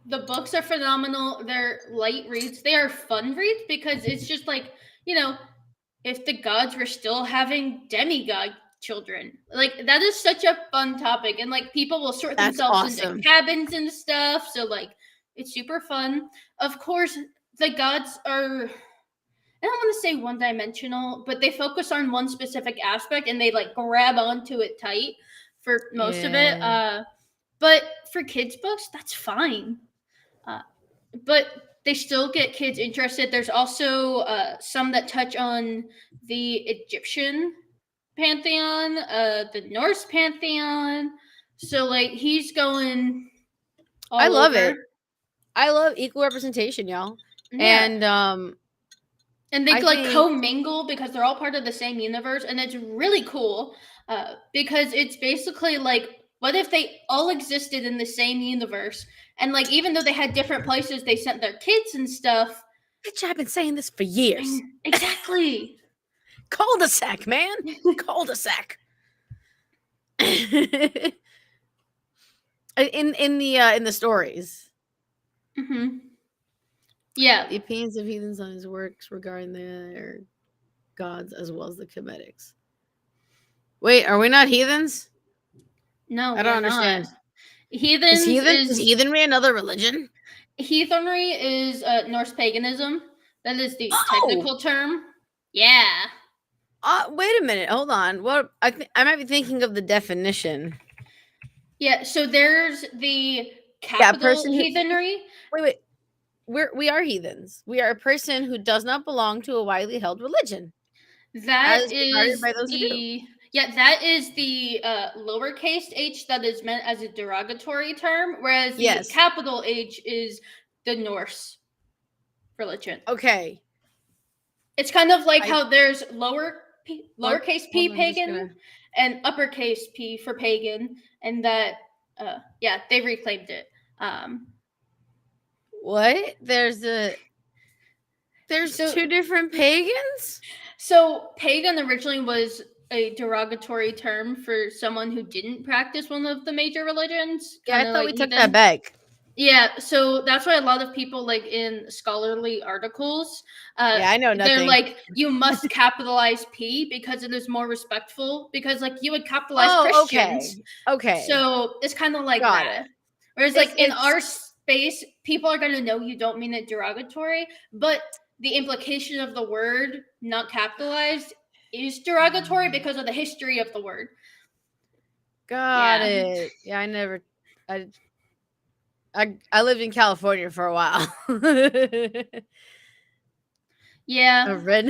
the books are phenomenal. They're light reads. They are fun reads because it's just like, if the gods were still having demigod children. Like that is such a fun topic, and like people will sort themselves into cabins and stuff. So like it's super fun. Of course, the gods are, I don't want to say one-dimensional, but they focus on one specific aspect and they like grab onto it tight for most of it. But for kids' books, that's fine. But they still get kids interested. There's also some that touch on the Egyptian pantheon, the Norse pantheon. So like he's going all I love over. it. I love equal representation, y'all. Yeah. And they like commingle because they're all part of the same universe, and it's really cool because it's basically like, what if they all existed in the same universe, and like even though they had different places they sent their kids and stuff. Bitch, I've been saying this for years. Exactly. Cul-de-sac, man. Cul-de-sac. in the stories. Mm-hmm. Yeah. The opinions of heathens on his works regarding their gods as well as the Comedics. Wait, are we not heathens? No, I don't understand. Is heathenry another religion? Heathenry is Norse paganism. That is the technical term. Yeah. Wait a minute. Hold on. What I might be thinking of the definition. Yeah. So there's the capital heathenry. Wait. We are heathens. We are a person who does not belong to a widely held religion. That is that is the lowercase h that is meant as a derogatory term, whereas the capital H is the Norse religion. Okay. It's kind of like how there's lowercase p pagan and uppercase p for pagan, and that they reclaimed it. What? There's two different pagans? So pagan originally was a derogatory term for someone who didn't practice one of the major religions. Yeah, I thought we took that back. Yeah, so that's why a lot of people, like, in scholarly articles, Yeah, I know they're nothing. like, you must capitalize P because it is more respectful. Because, like, you would capitalize Oh, Christians, okay. Okay. so it's kind of like Got that. it. Whereas, like, in It's our space, people are gonna know you don't mean it derogatory, but the implication of the word not capitalized is derogatory because of the history of the word. got Yeah. it. Yeah, I I lived in California for a while. A Yeah. red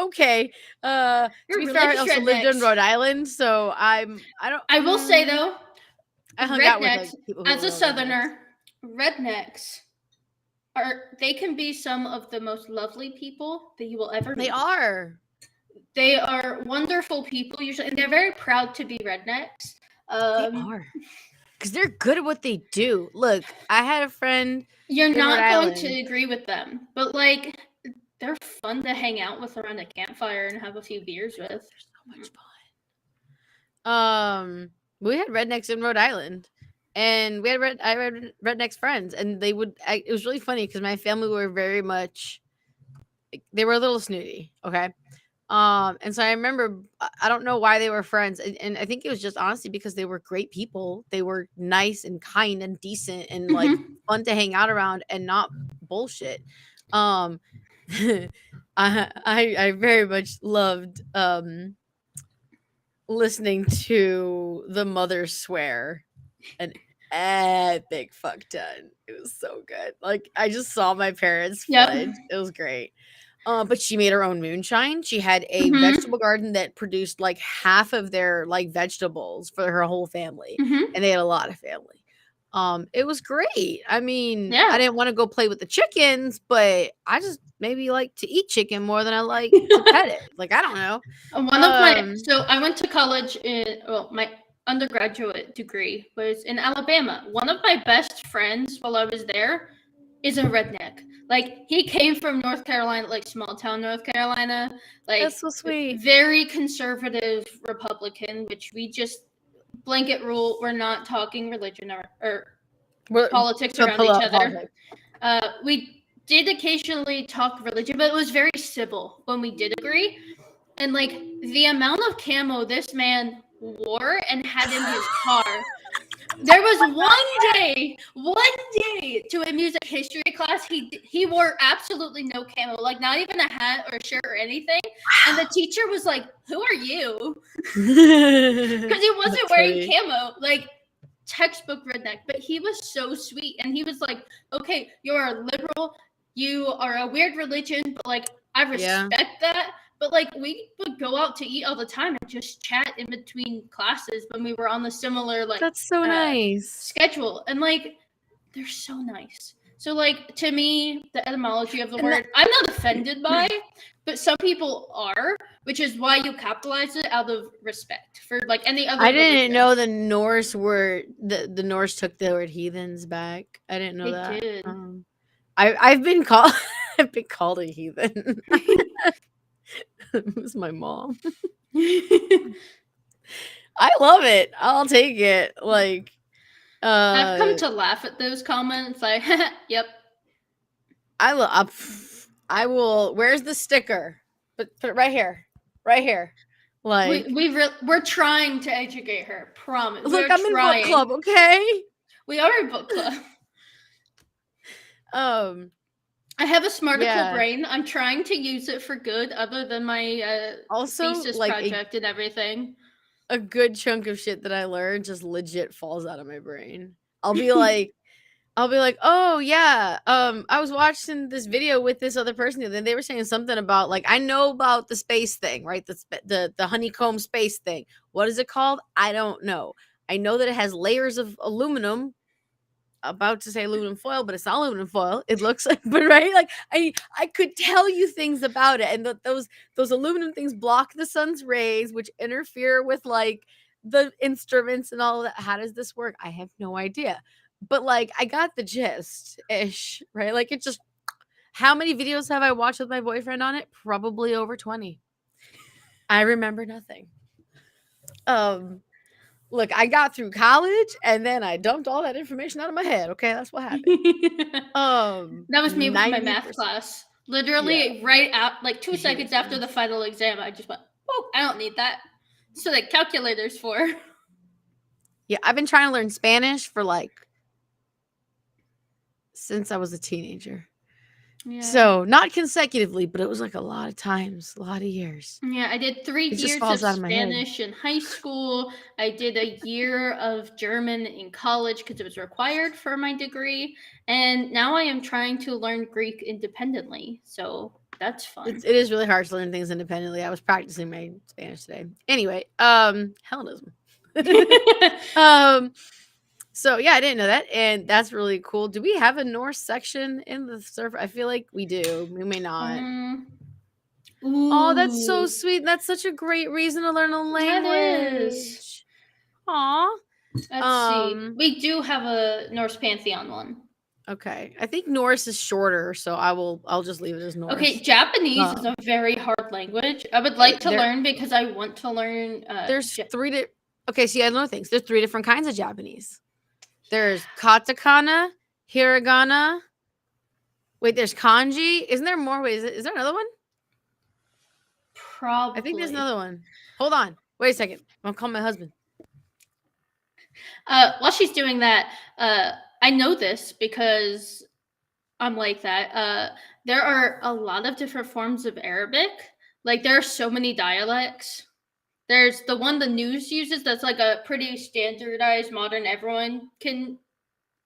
Okay. To You're be fair, I religious also lived in rednecks. Rhode Island, so I don't I will say though, I hung out with rednecks, like people who as a were all rednecks. southerner, rednecks they can be some of the most lovely people that you will ever They meet. are. They are wonderful people usually, and they're very proud to be rednecks. They Um, are. Cuz they're good at what they do. Look, I had a friend you're in Rhode not going to Island. agree with them, but like they're fun to hang out with around a campfire and have a few beers with. They're so much fun. We had rednecks in Rhode Island. And we had rednecks friends, and it was really funny because my family were very much they were a little snooty, okay? And so I remember I don't know why they were friends, and I think it was just honestly because they were great people. They were nice and kind and decent and like Mm-hmm. fun to hang out around and not bullshit. Um, I very much loved listening to the mother swear an epic fuck ton. It was so good. Like I just saw my parents Yep. fudge. It was great. But she made her own moonshine. She had a Mm-hmm. vegetable garden that produced like half of their like vegetables for her whole family, Mm-hmm. and they had a lot of family. It was great. I mean, I Yeah. didn't want to go play with the chickens, but I just maybe like to eat chicken more than I like to pet it. Like I don't know. One of my Um, so I went to college in my undergraduate degree was in Alabama. One of my best friends while I was there is a redneck. Like he came from North Carolina, like small town North Carolina, like that's so sweet. very conservative Republican, which we just blanket rule we're not talking religion or We're, politics around each other. politics. We did occasionally talk religion, but it was very civil when we did agree. And like the amount of camo this man wore and had in his car. There was one day to a music history class, he wore absolutely no camo, like not even a hat or a shirt or anything. And the teacher was like, "Who are you?" Because he wasn't That's wearing funny. camo, like textbook redneck. But he was so sweet, and he was like, "Okay, you're a liberal, you are a weird religion, but like I Yeah, respect that." But like we would go out to eat all the time and just chat in between classes when we were on the similar like that's so nice. schedule, and like they're so nice. So like to me, the etymology of the And that, word I'm not offended by, but some people are, which is why you capitalize it out of respect for like any other I didn't know religion. the Norse were the Norse took the word heathens back. I didn't know They that. did. I've been called I've been called a heathen. It was my mom. I love it. I'll take it. Like, I've come uh, to laugh at those comments. Like, yep. I will. Where's the sticker? Put it right here, right here. Like, We're trying to educate her. Promise. look, We're I'm in book trying. club. Okay. We are a book club. Um. I have a smarticle Yeah. brain. I'm trying to use it for good, other than my Also, thesis like project and everything. a good chunk of shit that I learned just legit falls out of my brain. I'll be like, "Oh yeah, I was watching this video with this other person, and then they were saying something about like I know about the space thing, right? The honeycomb space thing. What is it called? I don't know. I know that it has layers of aluminum. About to say aluminum foil, but it's not aluminum foil. It looks like, but right, like I could tell you things about it, and those aluminum things block the sun's rays, which interfere with like the instruments and all of that. How does this work? I have no idea, but like I got the gist ish, right? Like it just how many videos have I watched with my boyfriend on it? Probably over 20. I remember nothing. Um, Look, I got through college and then I dumped all that information out of my head. Okay, that's what happened. That was me with my math 90%. class. Yeah. Literally, right out, like 2 I hate seconds after the math. final exam, I just went, "Oh, I don't need that." So the calculator's for. Yeah, I've been trying to learn Spanish for like since I was a teenager. Yeah. So not consecutively, but it was like a lot of times, a lot of years. Yeah, I did 3 It just years falls of out of my head. Spanish in high school. I did a year of German in college because it was required for my degree. And now I am trying to learn Greek independently. So that's fun. It is really hard to learn things independently. I was practicing my Spanish today. Anyway, Hellenism. So yeah, I didn't know that, and that's really cool. Do we have a Norse section in the server? I feel like we do. We may not. Oh, that's so Ooh, sweet. That's such a great reason to learn a that is. language. Aw. Let's see. We do have a Norse Pantheon one. Okay. I think Norse is shorter, so I'll just leave it as Norse. Okay, Japanese is a very hard language. I would like to learn because I want to learn. There's okay, so yeah, another things. There's 3 different kinds of Japanese. There's katakana, hiragana. Wait, there's kanji. Isn't there more ways? Is there another one? Probably. I think there's another one. Hold on. Wait a second. I'll call my husband. While she's doing that, I know this because I'm like that. There are a lot of different forms of Arabic. Like there are so many dialects. There's the one the news uses that's like a pretty standardized, modern, everyone can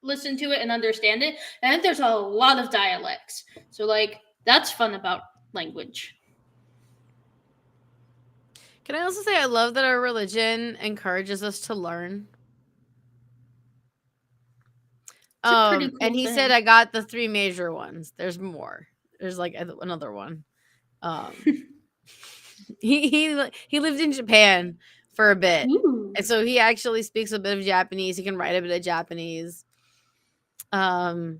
listen to it and understand it. And then there's a lot of dialects. So like that's fun about language. Can I also say I love that our religion encourages us to learn? It's a pretty cool And he thing. said I got the 3 major ones. There's more. There's like another one. He lived in Japan for a bit. Ooh. And so he actually speaks a bit of Japanese. He can write a bit of Japanese. But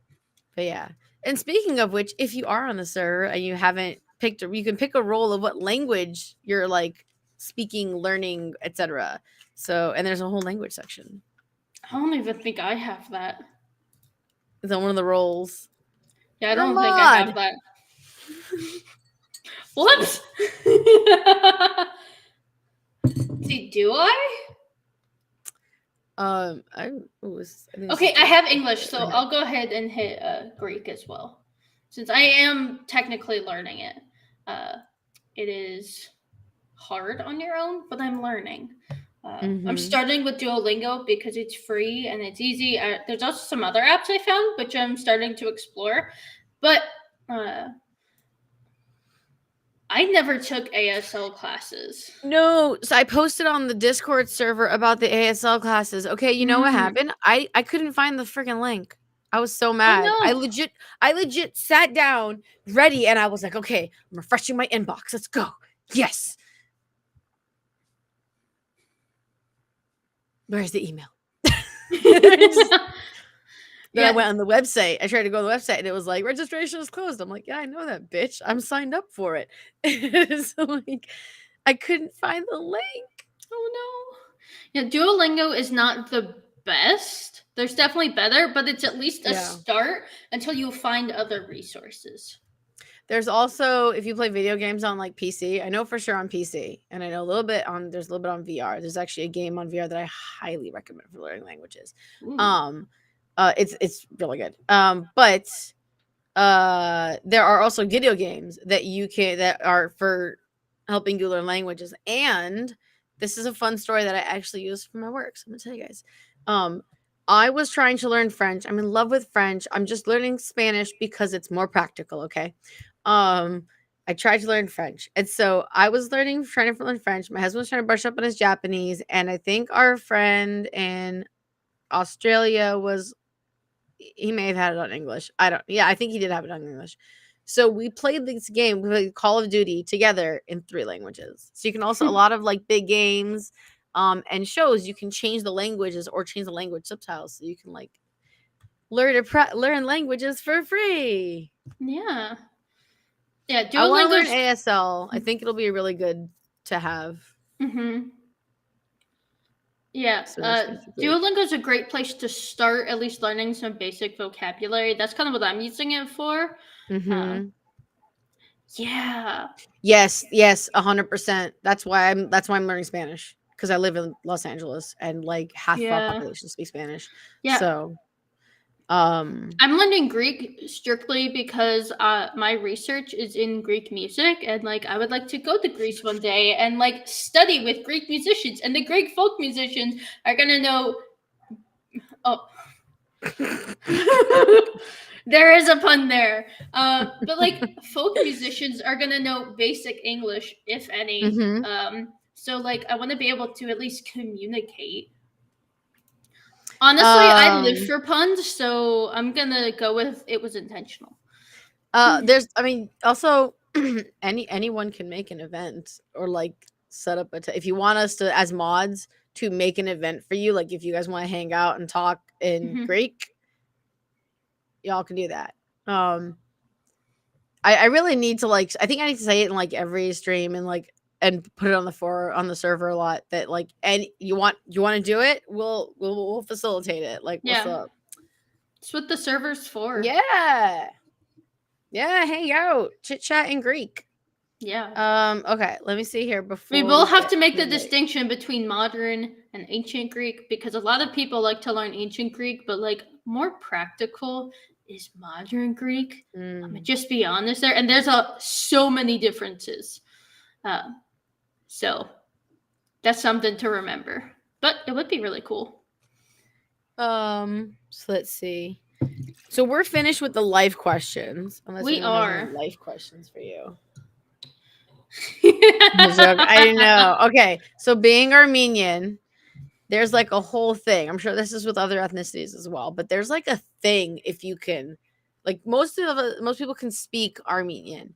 yeah. And speaking of which, if you are on the server and you haven't picked you can pick a role of what language you're like speaking, learning, etc. So, and there's a whole language section. I don't even think I have that. It's on one of the roles. Yeah, I don't think I have that. Whoops. See, do I? Okay, I have English, so I'll go ahead and hit Greek as well, since I am technically learning it. It is hard on your own, but I'm learning. I'm starting with Duolingo because it's free and it's easy. There's also some other apps I found, which I'm starting to explore. But I never took ASL classes. No, so I posted on the Discord server about the ASL classes. Okay, you know what happened? I couldn't find the freaking link. I was so mad. Oh, no. I legit sat down ready and I was like, okay, I'm refreshing my inbox. Let's go. Yes. Where's the email? Then I went on the website. I tried to go on the website and it was like, registration is closed. I'm like, yeah, I know that, bitch. I'm signed up for it. So like, I couldn't find the link. Oh no. Yeah, Duolingo is not the best. There's definitely better, but it's at least a start until you find other resources. There's also, if you play video games on like PC, I know for sure on PC, and I know there's a little bit on VR. There's actually a game on VR that I highly recommend for learning languages. Ooh. It's really good. But there are also video games that are for helping you learn languages. And this is a fun story that I actually used for my work. So I'm gonna tell you guys. I was trying to learn French. I'm in love with French. I'm just learning Spanish because it's more practical. Okay. I tried to learn French. And so I was trying to learn French. My husband was trying to brush up on his Japanese. And I think our friend in Australia he may have had it on English. I think he did have it on English. So we played this game, we played Call of Duty together in 3 languages. So you can also, a lot of like big games and shows, you can change the languages or change the language subtitles. So you can like learn languages for free. Yeah. Yeah, I want to learn ASL. I think it'll be really good to have. Yeah, Spanish speaks Greek. Duolingo is a great place to start at least learning some basic vocabulary. That's kind of what I'm using it for. Uh, Mm-hmm. yeah, Yes, yes, 100%. That's why I'm learning Spanish because I live in Los Angeles and like half of our yeah, population speaks Spanish. yeah. So, um, I'm learning Greek strictly because my research is in Greek music, and like I would like to go to Greece one day and like study with Greek musicians, and the Greek folk musicians are gonna know. Oh, there is a pun there. But like folk musicians are gonna know basic English, if any. mhm. So like I want to be able to at least communicate. Honestly, I live Um, for puns, so I'm gonna go with it was intentional. there's, I mean, also anyone can make an event or like set up if you want us to as mods to make an event for you. Like if you guys want to hang out and talk in Mhm. Greek, y'all can do that. Um, I really need to like I think I need to say it in like every stream and like and put it on the server a lot that like and you want to do it, we'll facilitate it. Like what's Yeah, up? it's what the server's for. Yeah. Yeah, hang out, chit chat in Greek. Yeah. Okay, let me see here We before will we have get to make too the late. distinction between modern and ancient Greek because a lot of people like to learn ancient Greek, but like more practical is modern Greek. I'm gonna Mm. just be honest there, and there's so many differences. Uh, so that's something to remember. But it would be really cool. So let's see. So we're finished with the life questions, unless We anyone has any are. life questions for you. The joke. I know. Okay, so being Armenian, there's like a whole thing. I'm sure this is with other ethnicities as well, but there's like a thing if you can, like most people can speak Armenian,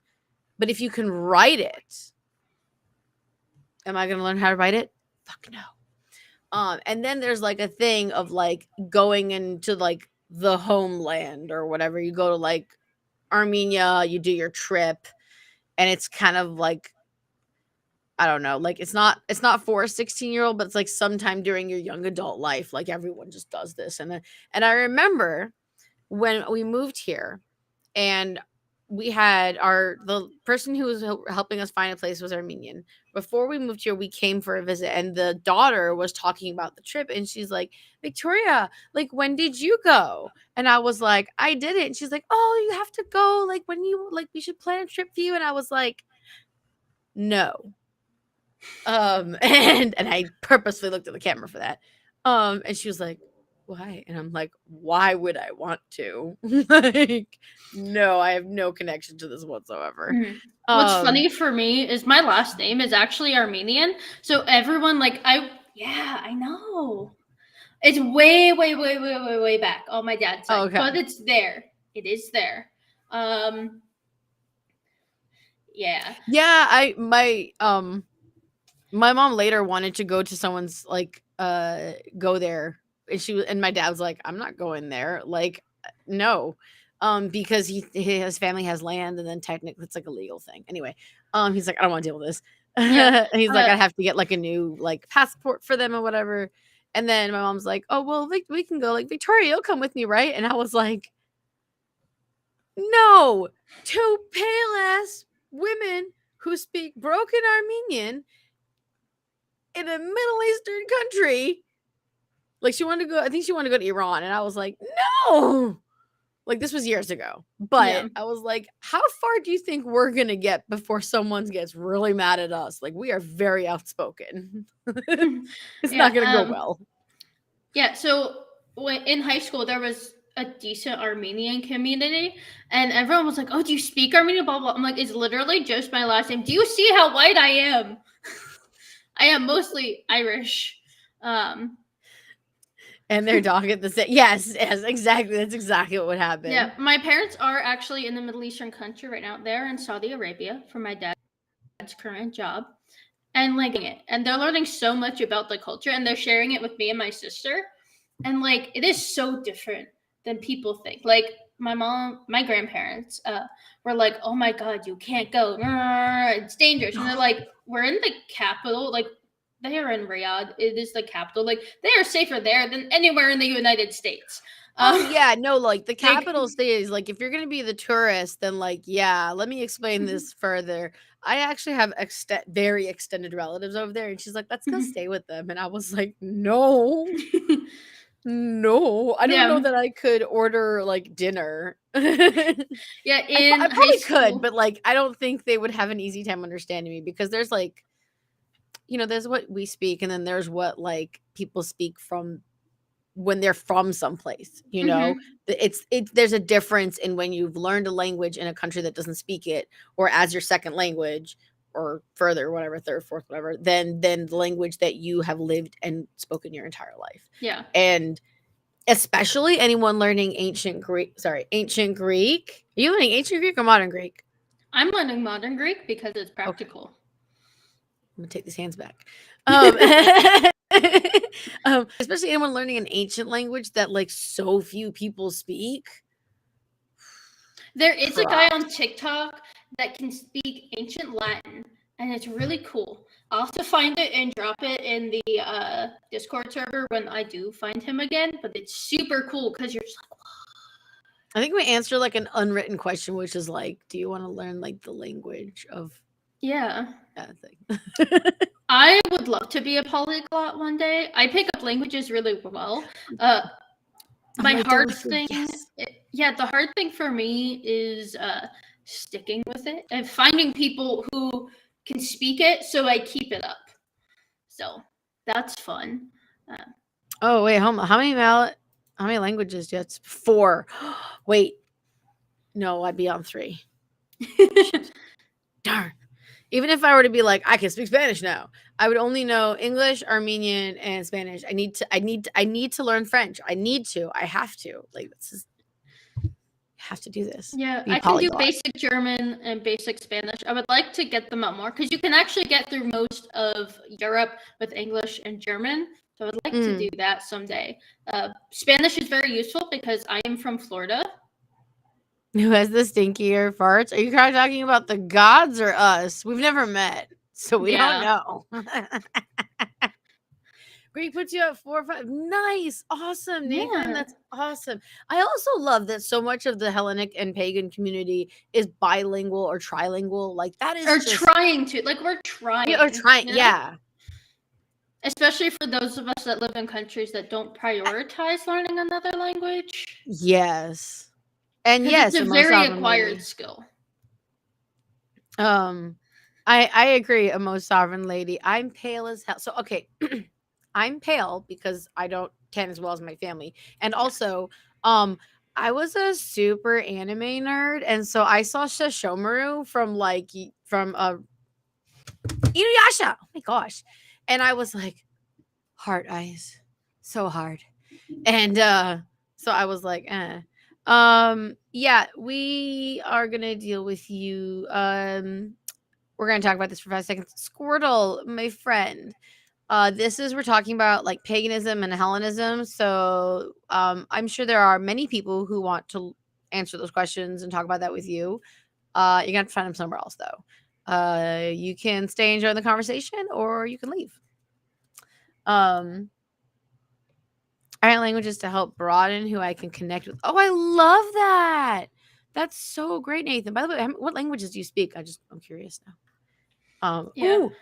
but if you can write it, am I going to learn how to write it? Fuck no. And then there's like a thing of like going into like the homeland or whatever. You go to like Armenia, you do your trip, and it's kind of like I don't know, like it's not for a 16-year-old, but it's like sometime during your young adult life, like everyone just does this. And I remember when we moved here and we had the person who was helping us find a place was Armenian. Before we moved here, we came for a visit and the daughter was talking about the trip and she's like, "Victoria, like when did you go?" And I was like, "I did it." And she's like, "Oh, you have to go. Like when you like we should plan a trip for you." And I was like, "No." And I purposely looked at the camera for that. And she was like, "Why?" And I'm like, "Why would I want to?" Like, no, I have no connection to this whatsoever. Mhm. What's Um, funny for me is my last name is actually Armenian. So everyone like yeah, I know. It's way, way, way, way, way, way back on my dad's side. okay. But it's there. It is there. Um yeah. Yeah, my mom later wanted to go to someone's like go there. And my dad was like, "I'm not going there." Like, no. Because his family has land and then technically it's like a legal thing. Anyway, he's like, "I don't want to deal with this." Yeah. And he's like, Uh "I'd have to get like a new like passport for them or whatever." And then my mom's like, "Oh, well, we can go. Like, Victoria, you'll come with me, right?" And I was like, "No, two pale ass women who speak broken Armenian in a Middle Eastern country." Like she wanted to go, I think she wanted to go to Iran. And I was like, "No." Like this was years ago. yeah. But I was like, how far do you think we're gonna get before someone gets really mad at us? Like we are very outspoken. It's Yeah. not gonna go well. Yeah, so when in high school there was a decent Armenian community, and everyone was like, "Oh, do you speak Armenian?" Blah blah. I'm like, "It's literally just my last name. Do you see how white I am? I am mostly Irish." Um, And their dog at the same. Yes, yes, exactly. That's exactly what would yeah, happen. my parents are actually in the Middle Eastern country right now. They're in Saudi Arabia for my dad's current job, and like it, and they're learning so much about the culture, and they're sharing it with me and my sister. And like it is so different than people think. Like my grandparents were like, "Oh my god, you can't go, it's dangerous." And they're like, "We're in the capital, like they are in Riyadh. It is the capital. Like they are safer there than anywhere in the United States. Oh yeah, no, like the Like- capital cities, like if you're gonna be the tourist, then like yeah, let me explain this further. I actually have very extended relatives over there, and she's like, let's go stay with them, and I was like, no, no, I don't know Yeah. that I could order like dinner. Yeah, in I high probably school. could, but like I don't think they would have an easy time understanding me because there's like, you know, there's what we speak, and then there's what like people speak from when they're from someplace, you know. There's a difference in when you've learned a language in a country that doesn't speak it or as your second language or further, whatever, third, fourth, whatever, than the language that you have lived and spoken your entire life. Yeah. And especially anyone learning ancient Greek. Are you learning ancient Greek or modern Greek? I'm learning modern Greek because it's practical. I'm gonna take these hands back. Especially anyone learning an ancient language that like so few people speak. There is a guy on TikTok that can speak ancient Latin, and it's really cool. I'll have to find it and drop it in the Discord server when I do find him again. But it's super cool because you're just like, wow. I think we answer like an unwritten question, which is like, do you want to learn like the language of Yeah. that thing? I would love to be a polyglot one day. I pick up languages really well. My hard thing, the hard thing for me is sticking with it and finding people who can speak it, so I keep it up. So that's fun. Oh wait, how many languages do you have? 4. Wait, no, I'd be on 3. Darn. Even if I were to be like, I can speak Spanish now, I would only know English, Armenian, and Spanish. I need to learn French. I have to. Like, this is, have to do this. Yeah, I can do basic German and basic Spanish. I would like to get them up more because you can actually get through most of Europe with English and German. So I would like to do that someday. Spanish is very useful because I am from Florida. Who has the stinkier farts? Are you kind of talking about the gods or us? We've never met, so we don't know. Greek puts you at 4 or 5. Nice. Awesome, Nathan. That's awesome. I also love that so much of the Hellenic and pagan community is bilingual or trilingual. Like that is trying to. Like we're trying. Yeah, or trying. Yeah. Especially for those of us that live in countries that don't prioritize learning another language. Yes. And yes, it's a very acquired skill. I agree. A most sovereign lady. I'm pale as hell. So okay, I'm pale because I don't tan as well as my family, and also, I was a super anime nerd, and so I saw Sesshomaru from Inuyasha. Oh my gosh, and I was like, heart eyes, so hard, and so I was like, eh. Yeah, we are gonna deal with you. We're gonna talk about this for 5 seconds. Squirtle, my friend. We're talking about like paganism and Hellenism. So I'm sure there are many people who want to answer those questions and talk about that with you. You're gonna have to find them somewhere else though. You can stay and join the conversation, or you can leave. Iron languages to help broaden who I can connect with. Oh, I love that. That's so great, Nathan. By the way, what languages do you speak? I'm curious now. Ooh,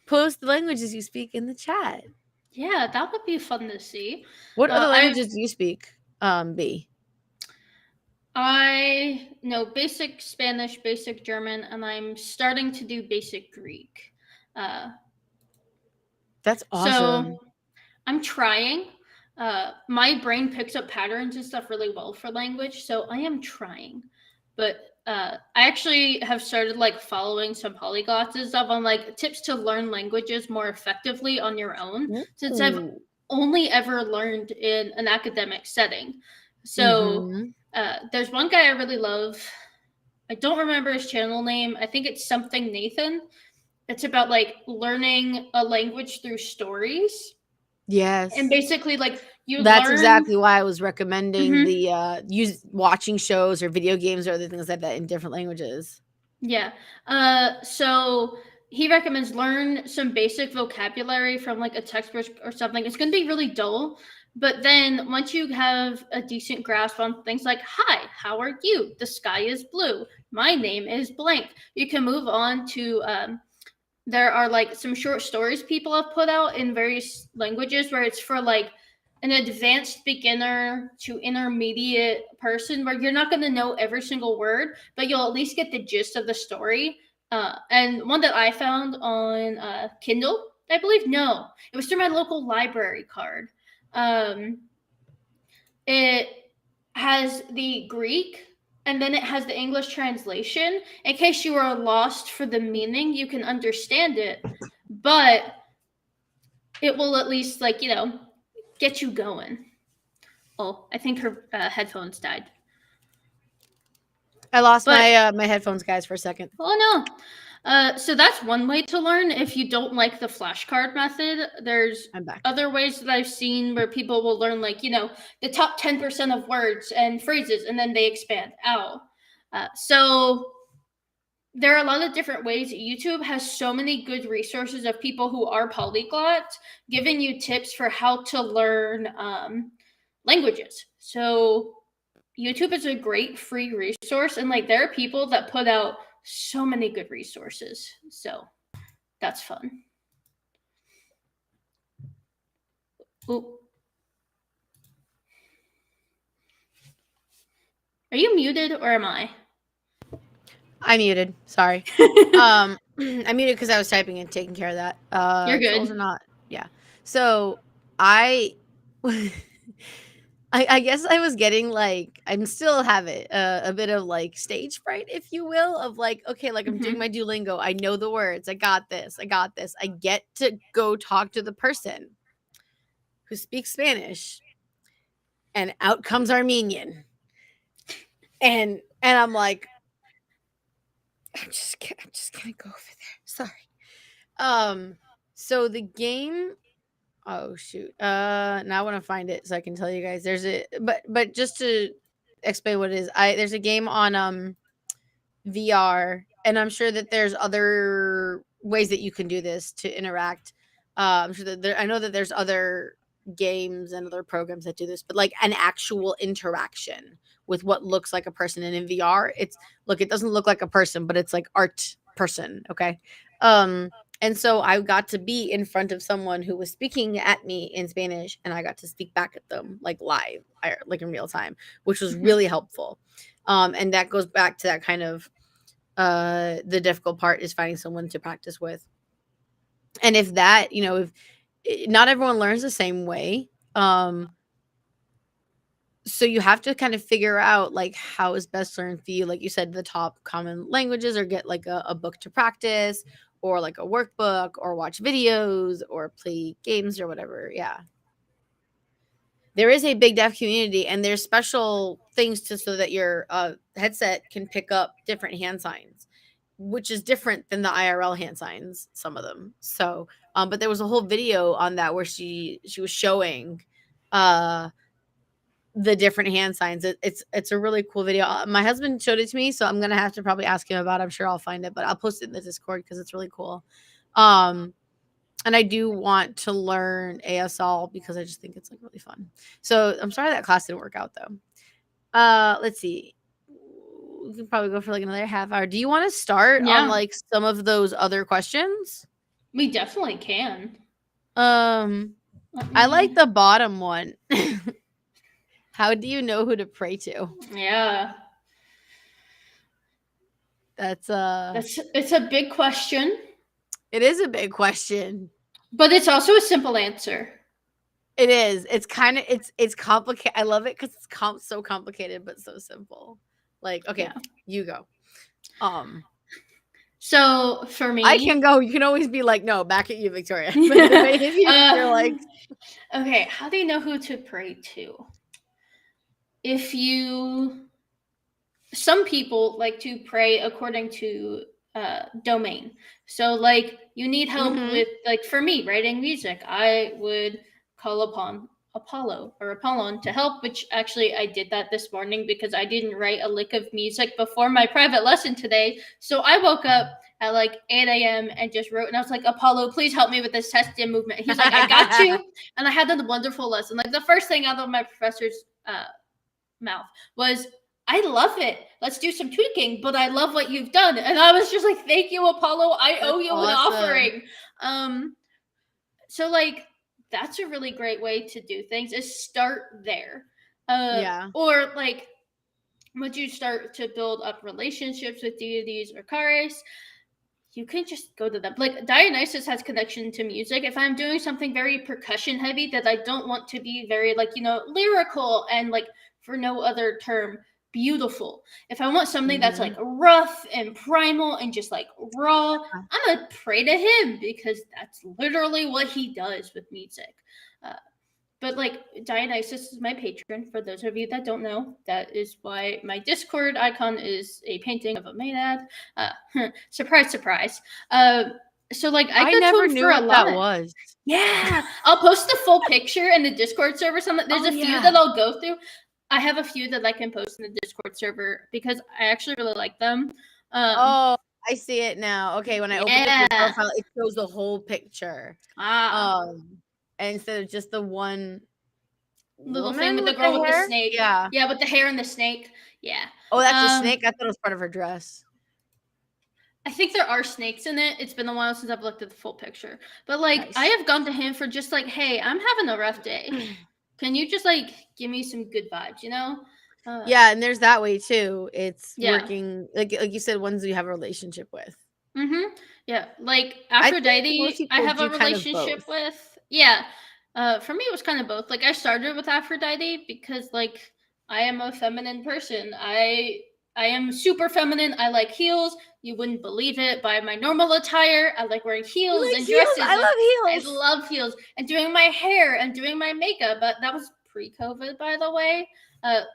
post the languages you speak in the chat. Yeah, that would be fun to see. What other languages do you speak, B? I know basic Spanish, basic German, and I'm starting to do basic Greek. That's awesome. So I'm trying. My brain picks up patterns and stuff really well for language, so I am trying. But I actually have started like following some polyglots and stuff on like tips to learn languages more effectively on your own, since I've only ever learned in an academic setting. So there's one guy I really love. I don't remember his channel name. I think it's something Nathan. It's about like learning a language through stories. Yes. And basically like that's exactly why I was recommending the watching shows or video games or other things like that in different languages. Yeah. So he recommends learn some basic vocabulary from like a textbook or something. It's going to be really dull, but then once you have a decent grasp on things like, hi, how are you? The sky is blue. My name is blank. You can move on to, there are like some short stories people have put out in various languages where it's for like an advanced beginner to intermediate person where you're not going to know every single word, but you'll at least get the gist of the story. And one that I found on Kindle, I believe, no, it was through my local library card. It has the Greek and then it has the English translation. In case you are lost for the meaning, you can understand it, but it will at least, like, get you going. Oh, I think her headphones died. I lost my headphones, guys, for a second. Oh no. So that's one way to learn if you don't like the flashcard method. There's other ways that I've seen where people will learn, like, the top 10% of words and phrases, and then they expand out. So there are a lot of different ways. YouTube has so many good resources of people who are polyglots giving you tips for how to learn languages. So YouTube is a great free resource, and like there are people that put out so many good resources. So that's fun. Ooh. Are you muted or am I? I muted. Sorry. I muted because I was typing and taking care of that. You're good. Trolls or not. Yeah. So I guess I was getting like, I'm still have it a bit of like stage fright, if you will, of like, okay, like I'm doing my Duolingo. I know the words. I got this. I get to go talk to the person who speaks Spanish, and out comes Armenian. And I'm like, I'm just gonna go over there. Sorry. So the game. Oh shoot. Now I want to find it so I can tell you guys. There's a but just to explain what it is, there's a game on VR, and I'm sure that there's other ways that you can do this to interact. I'm sure that I know that there's other games and other programs that do this, but like an actual interaction with what looks like a person. And in VR, it doesn't look like a person, but it's like art person. Okay. And so I got to be in front of someone who was speaking at me in Spanish, and I got to speak back at them like live, like in real time, which was really helpful. And that goes back to that kind of the difficult part is finding someone to practice with. And if that, if not everyone learns the same way, so you have to kind of figure out like how is best learned for you. Like you said, the top common languages, or get like a book to practice, or like a workbook, or watch videos, or play games, or whatever. Yeah. There is a big deaf community, and there's special things so that your headset can pick up different hand signs, which is different than the IRL hand signs, some of them. So, but there was a whole video on that where she was showing the different hand signs. It's a really cool video. My husband showed it to me, so I'm gonna have to probably ask him about it. I'm sure I'll find it, but I'll post it in the Discord because it's really cool. And I do want to learn ASL because I just think it's like really fun. So I'm sorry that class didn't work out though. Let's see. We can probably go for like another half hour. Do you want to start on like some of those other questions? We definitely can. I like the bottom one. How do you know who to pray to? Yeah. It's a big question. It is a big question. But it's also a simple answer. It is. It's kind of it's complicated. I love it because it's so complicated but so simple. Like, okay, you go. So for me, I can go. You can always be like, no, back at you, Victoria. But you're like, okay, how do you know who to pray to? Some people like to pray according to domain. So like you need help with, like, for me, writing music, I would call upon Apollo or Apollon to help, which actually I did that this morning because I didn't write a lick of music before my private lesson today. So I woke up at like 8 a.m. and just wrote, and I was like, Apollo, please help me with this test and movement. And he's like, I got you. And I had a wonderful lesson. Like the first thing out of my professor's mouth was, I love it. Let's do some tweaking, but I love what you've done. And I was just like, thank you, Apollo. I owe you an offering. So like, that's a really great way to do things, is start there. Or like, once you start to build up relationships with deities or charis, you can just go to them. Like Dionysus has connection to music. If I'm doing something very percussion heavy that I don't want to be very like, lyrical and like, for no other term, beautiful. If I want something that's like rough and primal and just like raw, I'm gonna pray to him because that's literally what he does with music. But like Dionysus is my patron. For those of you that don't know, that is why my Discord icon is a painting of a maenad. Surprise, surprise. So like I never knew what that was. Yeah, I'll post the full picture in the Discord server. There's a few that I'll go through. I have a few that I can post in the Discord server because I actually really like them. I see it now. Okay, when I open up your profile, it shows the whole picture. And instead of just the one little thing with the girl with the snake. Yeah, with the hair and the snake. Yeah. Oh, that's a snake? I thought it was part of her dress. I think there are snakes in it. It's been a while since I've looked at the full picture. But like, nice. I have gone to him for just like, hey, I'm having a rough day. Can you just like give me some good vibes, Yeah, and there's that way too. It's working like you said, ones you have a relationship with. Yeah, like Aphrodite, I have a relationship with. Yeah, for me it was kind of both. Like I started with Aphrodite because like I am a feminine person. I am super feminine. I like heels. You wouldn't believe it. By my normal attire, I like wearing heels and dresses. I love heels. I love heels and doing my hair and doing my makeup. But that was pre-COVID, by the way.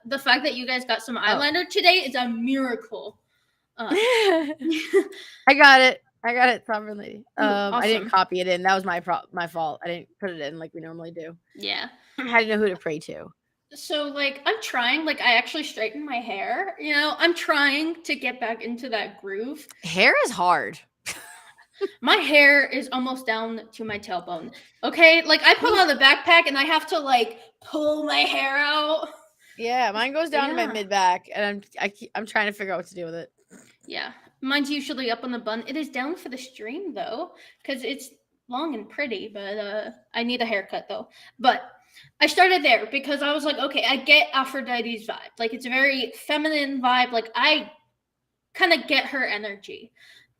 The fact that you guys got some eyeliner today is a miracle. I got it. Properly. Awesome. I didn't copy it in. That was my fault. I didn't put it in like we normally do. Yeah. I had to know who to pray to. So like I'm trying, like I actually straightened my hair. I'm trying to get back into that groove. Hair is hard. My hair is almost down to my tailbone. Okay, like I put on the backpack and I have to like pull my hair out. Yeah, mine goes down to my mid back, and I'm trying to figure out what to do with it. Yeah, mine's usually up on the bun. It is down for the stream though, because it's long and pretty. But I need a haircut though. But I started there because I was like, okay, I get Aphrodite's vibe. Like it's a very feminine vibe. Like I kind of get her energy,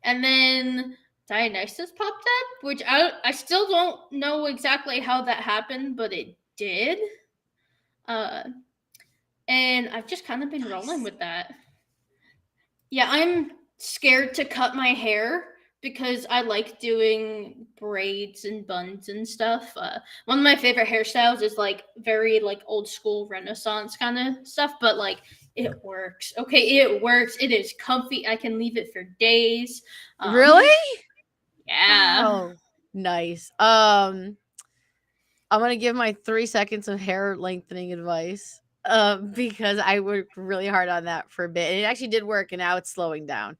and then Dionysus popped up, which I still don't know exactly how that happened, but it did. And I've just kind of been rolling with that. Yeah, I'm scared to cut my hair because I like doing braids and buns and stuff. One of my favorite hairstyles is like very like old school Renaissance kind of stuff, but like it works. Okay, it works. It is comfy. I can leave it for days. Really? Yeah. Oh, nice. I'm gonna give my 3 seconds of hair lengthening advice. Because I worked really hard on that for a bit, and it actually did work, and now it's slowing down.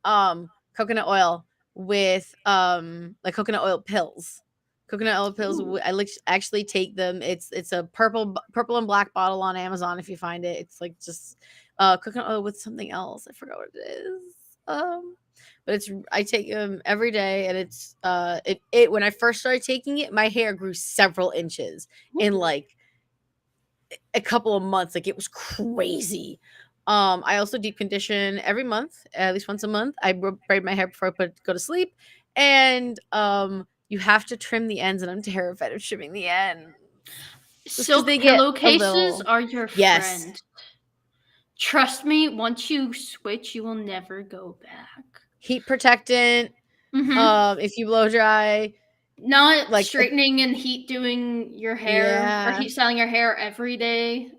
Coconut oil with like coconut oil pills. Coconut oil pills. Ooh. I actually take them. It's a purple and black bottle on Amazon if you find it. It's like just coconut oil with something else. I forgot what it is. But I take them every day, and it's it when I first started taking it, my hair grew several inches in like a couple of months. Like it was crazy. I also deep condition every month, at least once a month. I braid my hair before I go to sleep, and you have to trim the ends, and I'm terrified of trimming the end. Silk pillowcases are your friend. Trust me, once you switch, you will never go back. Heat protectant. If you blow dry. Not like straightening and heat doing your hair or heat styling your hair every day.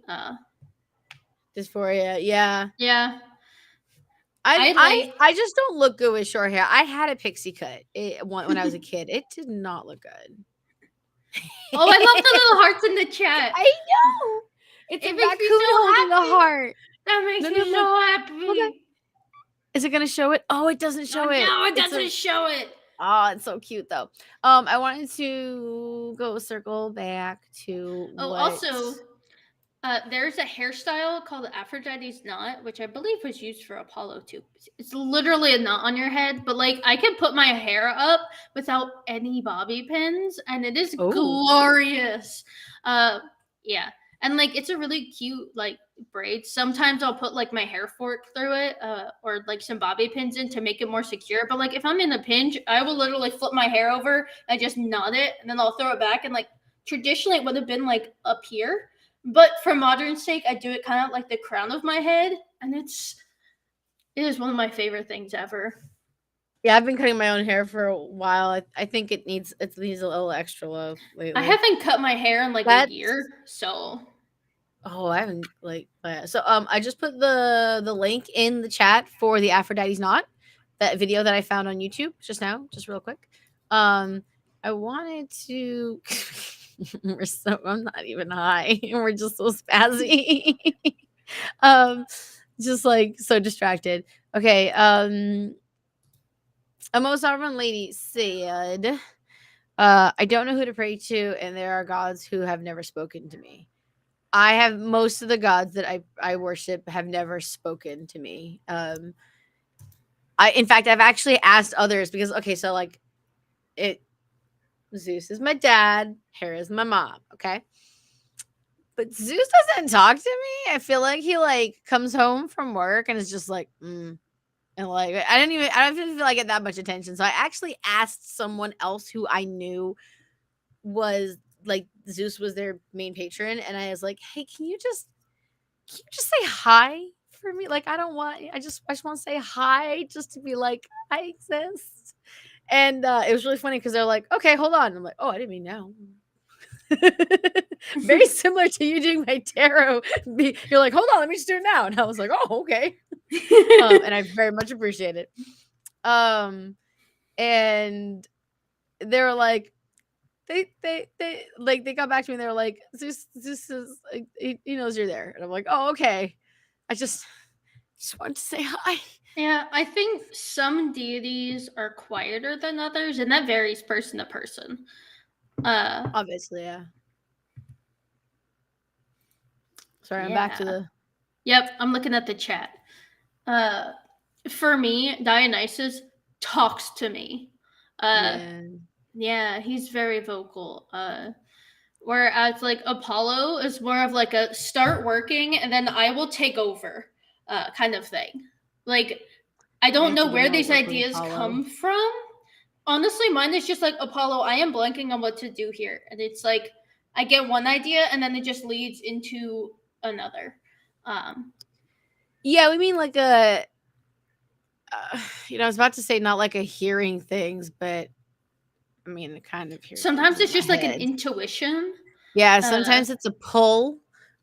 Dysphoria, yeah. Yeah. I just don't look good with short hair. I had a pixie cut when I was a kid. It did not look good. Oh, I love the little hearts in the chat. I know. It's a It makes me raccoon so holding a happy. heart. That makes No, me no, no. so Hold on. happy. Is it gonna show it? Oh, it doesn't show Oh, it. no, it It's a doesn't show it. oh, it's so cute though. I wanted to go circle back to Oh, what. also, there's a hairstyle called Aphrodite's knot, which I believe was used for Apollo too. It's literally a knot on your head, but like I can put my hair up without any bobby pins, and it is Oh, glorious. Yeah, and like it's a really cute like braid. Sometimes I'll put like my hair fork through it, or like some bobby pins in to make it more secure. But like if I'm in a pinch, I will literally flip my hair over and just knot it, and then I'll throw it back. And like traditionally, it would have been like up here, but for modern sake, I do it kind of like the crown of my head, and it is one of my favorite things ever. yeah, I've been cutting my own hair for a while. I think it needs a little extra love I lately. haven't cut my hair in like a That's year, so oh, I haven't like so I just put the link in the chat for the Aphrodite's knot, that video that I found on YouTube just now, just real quick. I wanted to I'm not even high. We're just so spazzy. Just like so distracted. Okay, a most sovereign lady said, I don't know who to pray to, and there are gods who have never spoken to me. I have most of the gods that I worship have never spoken to me. In fact, I've actually asked others because okay, so like it Zeus is my dad, Hera is my mom, okay? But Zeus doesn't talk to me. I feel like he like comes home from work and is just like, and like I don't even feel like I get that much attention. So I actually asked someone else who I knew was like Zeus was their main patron, and I was like, hey, can you just say hi for me? Like, I just want to say hi just to be like, I exist. And it was really funny because they're like, okay, hold on. I'm like, oh, I didn't mean now. Very similar to you doing my tarot. You're like, hold on, let me just do it now. And I was like, oh, okay. And I very much appreciate it. And they were like, they got back to me and they were like, Zeus is like, he knows you're there. And I'm like, oh, okay. I just wanted to say hi. yeah, I think some deities are quieter than others, and that varies person to person. Obviously, yeah. Sorry, I'm back to Yeah. the. Yep, I'm looking at the chat. For me, Dionysus talks to me. Yeah. Yeah, he's very vocal. Whereas like Apollo is more of like a start working and then I will take over kind of thing. Like I I don't have to know do where more these work with ideas Apollo. come from. Honestly, mine is just like Apollo, I am blanking on what to do here. And it's like I get one idea and then it just leads into another. Yeah, we mean like a. I was about to say not like a hearing things, but I mean, I kind of hear things Sometimes in it's my just like an head. intuition. Yeah, Uh sometimes it's a pull,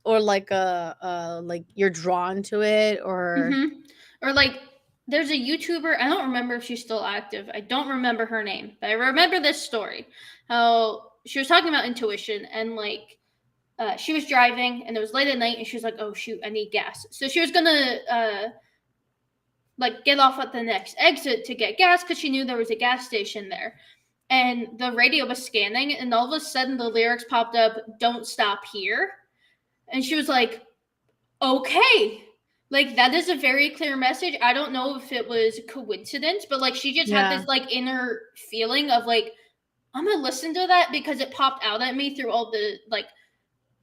or like like you're drawn to it, or mhm. Or like there's a YouTuber, I don't remember if she's still active. I don't remember her name, but I remember this story. How she was talking about intuition and like she was driving and it was late at night and she was like, "Oh shoot, I need gas." So she was gonna like get off at the next exit to get gas because she knew there was a gas station there. And the radio was scanning, and all of a sudden the lyrics popped up, "Don't stop here." And she was like, "Okay." Like that is a very clear message. I don't know if it was coincidence, but like she just had yeah, this like inner feeling of like, I'm gonna listen to that because it popped out at me through all the like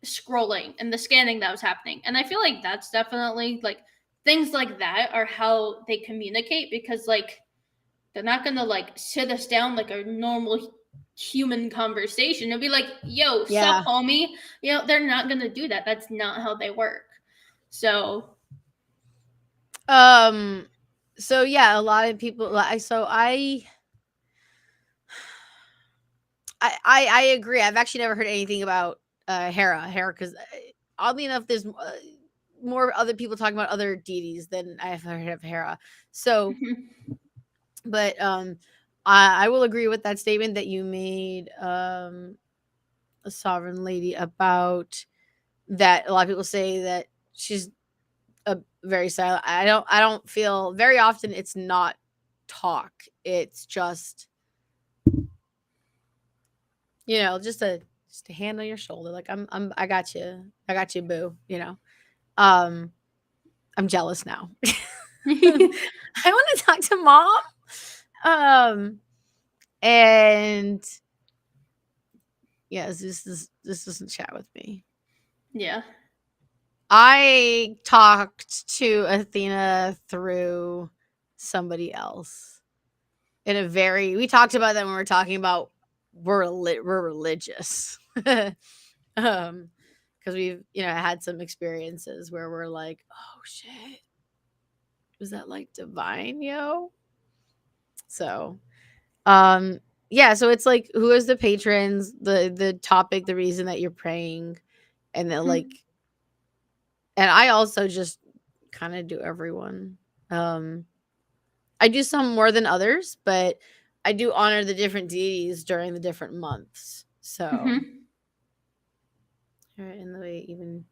scrolling and the scanning that was happening. And I feel like that's definitely like things like that are how they communicate because like they're not gonna like sit us down like a normal human conversation and be like, "Yo, sup, yeah. homie." They're not gonna do that. That's not how they work. So Um. So yeah, a lot of people. I agree. I've actually never heard anything about Hera, because oddly enough, there's more other people talking about other deities than I've heard of Hera. So, but I will agree with that statement that you made. a sovereign lady about that. A lot of people say that she's a very silent. I don't feel very often it's not talk. It's just, just a hand on your shoulder. Like I got you. I got you, boo. Um, I'm jealous now. I want to talk to mom. And yes, this doesn't chat with me. Yeah. I talked to Athena through somebody else we talked about that when we were talking about we're religious. Because we've, had some experiences where we're like, oh shit, was that like divine, yo? So, yeah, so it's like, who is the patrons, the topic, the reason that you're praying, and then like, and I also just kind of do everyone. I do some more than others, but I do honor the different deities during the different months. So, in the way even,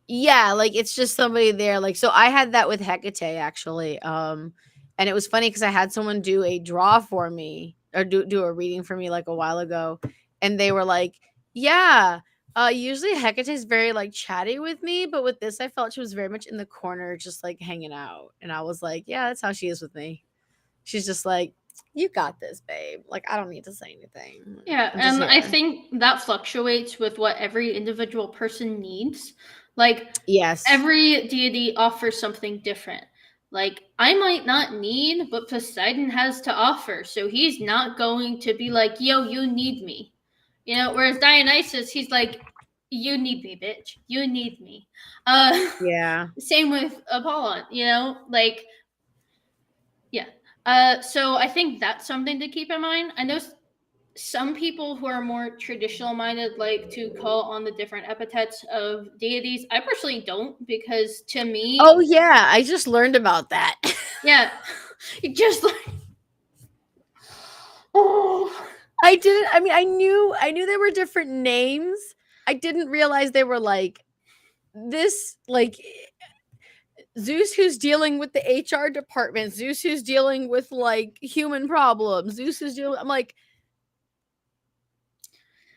yeah, like it's just somebody there. Like, so I had that with Hecate actually. And it was funny because I had someone do a draw for me or do a reading for me like a while ago, and they were like, yeah. Usually Hecate is very like chatty with me, but with this, I felt she was very much in the corner, just like hanging out. And I was like, yeah, that's how she is with me. She's just like, you got this, babe. Like, I don't need to say anything. Yeah, I'm just and I here. think that fluctuates with what every individual person needs. Like, Yes. every deity offers something different. Like, I might not need what Poseidon has to offer, so he's not going to be like, yo, you need me. Whereas Dionysus, he's like, you need me, bitch. You need me. Yeah. Same with Apollon, like, yeah. So I think that's something to keep in mind. I know some people who are more traditional minded like to call on the different epithets of deities. I personally don't, because to me, oh yeah, I just learned about that. yeah, just like, oh, I didn't. I mean, I knew there were different names. I didn't realize they were like this, like Zeus who's dealing with the HR department, Zeus who's dealing with like human problems, Zeus who's dealing. I'm like,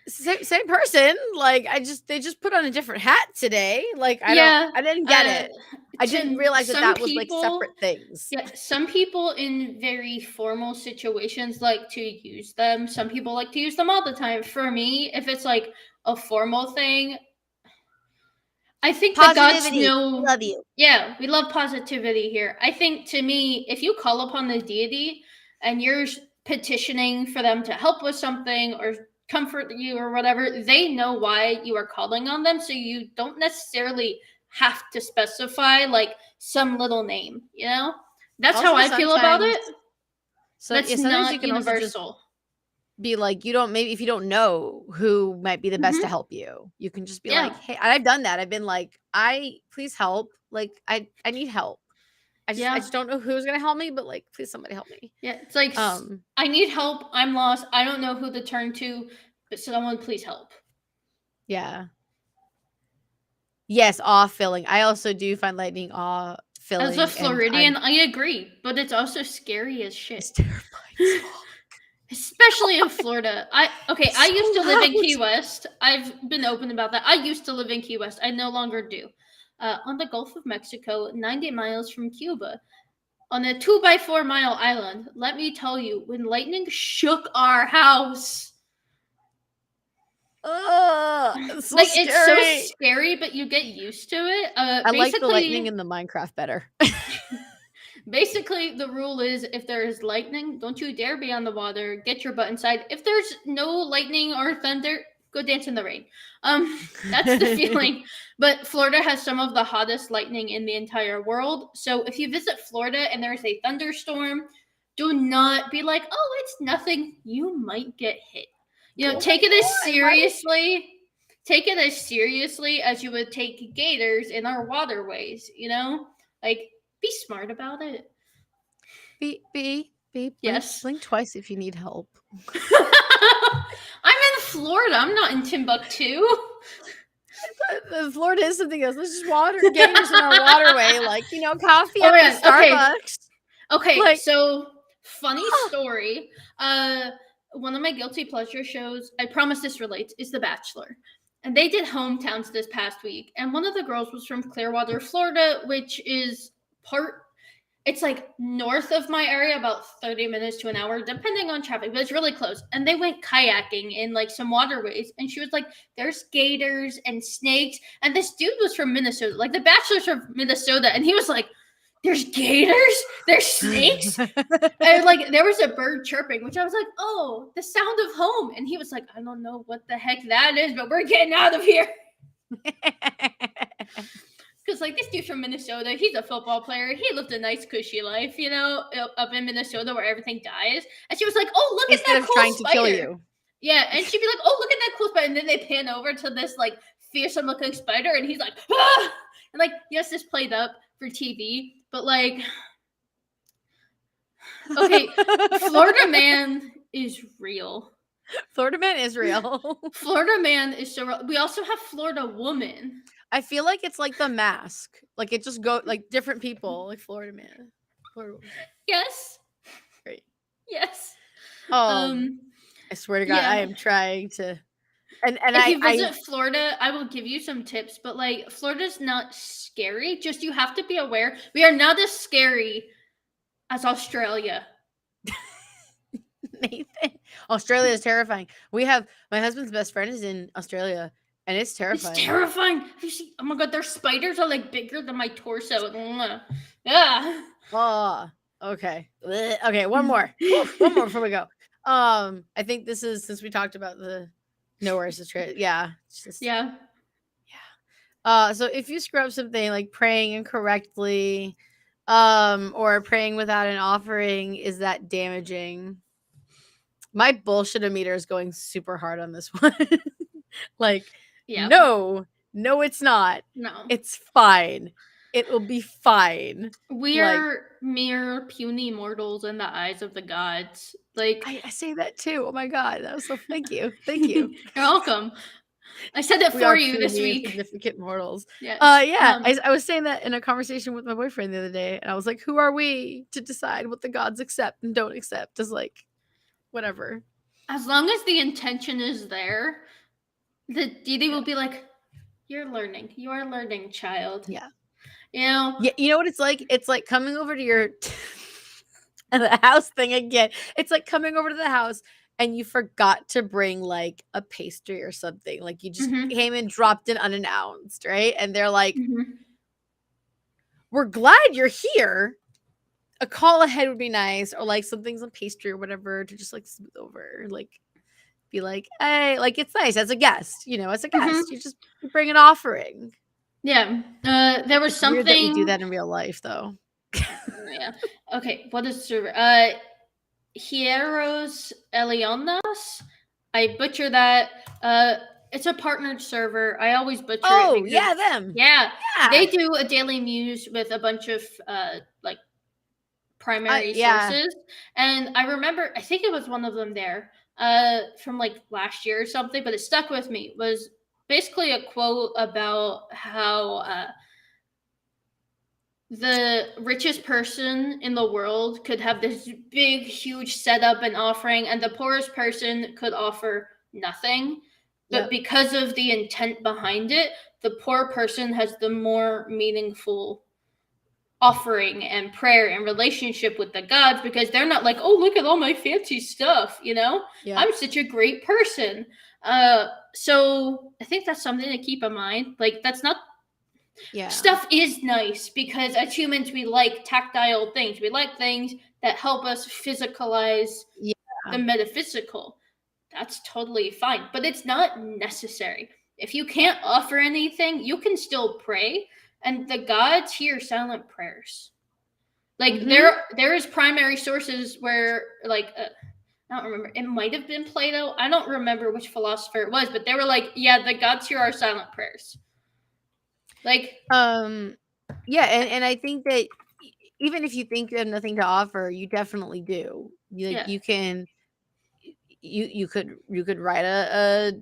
same person. Like they just put on a different hat today. Like yeah. I didn't get it. I didn't realize that Some that was like people, separate things. yeah, some people in very formal situations like to use them. Some people like to use them all the time. For me, if it's like a formal thing, I think the gods Positivity. know. Love you. Yeah, we love positivity here. I think, to me, if you call upon the deity and you're petitioning for them to help with something or comfort you or whatever, they know why you are calling on them. So you don't necessarily have to specify like some little name, That's how Also, I feel about sometimes, it. That's sometimes you not can also just universal. be like, you don't, maybe if you don't know who might be the best to Mm-hmm. help you, you can just be Yeah. like, hey, and I've done that. I've been like, please help. Like, I need help. I Yeah. just don't know who's gonna help me, but like, please somebody help me. Yeah. It's like, I need help. I'm lost. I don't know who to turn to, but someone please help. Yeah. Yes, awe filling. I also do find lightning awe filling. As a Floridian, I agree, but it's also scary as shit. It's terrifying. Especially in Florida. I used to live in Key loud. West. I've been open about that. I used to live in Key West. I no longer do. On the Gulf of Mexico, 90 miles from Cuba, on a 2 by 4 mile island. Let me tell you, when lightning shook our house, It's so like, scary. it's so scary, but you get used to it. I like the lightning in the Minecraft better. Basically, the rule is if there is lightning, don't you dare be on the water. Get your butt inside. If there's no lightning or thunder, go dance in the rain. That's the feeling. But Florida has some of the hottest lightning in the entire world. So if you visit Florida and there's a thunderstorm, do not be like, oh, it's nothing. You might get hit. Take it as seriously. Take it as seriously as you would take gators in our waterways. Like, be smart about it. Be Babe, Yes. blink twice if you need help. I'm in Florida. I'm not in Timbuktu. Florida is something else. There's just gators in our waterway, like, coffee Oh at the man. Okay. Starbucks. Okay. Like, So funny story. One of my guilty pleasure shows, I promise this relates, is The Bachelor. And they did hometowns this past week. And one of the girls was from Clearwater, Florida, which is it's like north of my area, about 30 minutes to an hour, depending on traffic, but it's really close. And they went kayaking in like some waterways. And she was like, there's gators and snakes. And this dude was from Minnesota. Like the Bachelor's from Minnesota. And he was like, there's gators, there's snakes. And like there was a bird chirping, which I was like, oh, the sound of home. And he was like, I don't know what the heck that is, but we're getting out of here. Because like this dude from Minnesota, he's a football player. He lived a nice cushy life, up in Minnesota where everything dies. And she was like, oh, look instead at that of cool trying spider. to kill you. Yeah, and she'd be like, oh, look at that cool spider. And then they pan over to this like fearsome looking spider, and he's like, ah! And like, yes, this played up for TV, but like, okay, Florida man is real. Florida man is real. Florida man is so real. We also have Florida woman. I feel like it's like The Mask. Like it just go like different people, like Florida man. Florida woman. Yes. Great. Yes. I swear to God, yeah. I am trying to. And if you visit Florida, I will give you some tips. But like Florida's not scary. Just you have to be aware. We are not as scary as Australia. Nathan, Australia is terrifying. We have my husband's best friend is in Australia. And it's terrifying. It's terrifying. You see, oh my God, their spiders are like bigger than my torso. Yeah. Oh, okay. Okay, one more. One more before we go. I think this is since we talked about the nowhere's the trip. Yeah. Yeah. So if you screw up something like praying incorrectly, or praying without an offering, is that damaging? My bullshit meter is going super hard on this one. Like, no, it's not. No. It's fine. It will be fine. We are mere puny mortals in the eyes of the gods. Like I say that too. Oh my God. That was so thank you. Thank you. You're welcome. I said it for you this week. Significant mortals. Yes. I was saying that in a conversation with my boyfriend the other day, and I was like, who are we to decide what the gods accept and don't accept? Just like whatever. As long as the intention is there, the deity will be like, you're learning. You are learning, child. Yeah. Yeah. You know what it's like? It's like coming over to your the house thing again. It's like coming over to the house and you forgot to bring like a pastry or something. Like you just came and dropped it unannounced, right? And they're like, we're glad you're here. A call ahead would be nice, or like something's on pastry or whatever to just like smooth over. Like be like, hey, like it's nice as a guest, as a guest. You just bring an offering. Yeah. There was something. Weird that we do that in real life, though. Yeah. Okay. What is server? Hieros Elionas. I butcher that. It's a partnered server. I always butcher it. Oh, yeah, them. Yeah. They do a daily muse with a bunch of like primary sources. And I remember, I think it was one of them there from like last year or something, but it stuck with me. It was basically a quote about how the richest person in the world could have this big, huge setup and offering, and the poorest person could offer nothing. But because of the intent behind it, the poor person has the more meaningful offering and prayer and relationship with the gods, because they're not like, oh, look at all my fancy stuff, I'm such a great person. So I think that's something to keep in mind. Like, that's not stuff is nice, because as humans we like tactile things. We like things that help us physicalize the metaphysical. That's totally fine, but it's not necessary. If you can't offer anything, you can still pray, and the gods hear silent prayers. Like there is primary sources where like I don't remember, it might have been Plato, I don't remember which philosopher it was, but they were like, yeah, the gods hear our silent prayers. Like and I think that even if you think you have nothing to offer, you definitely do. Yeah. You can you could write a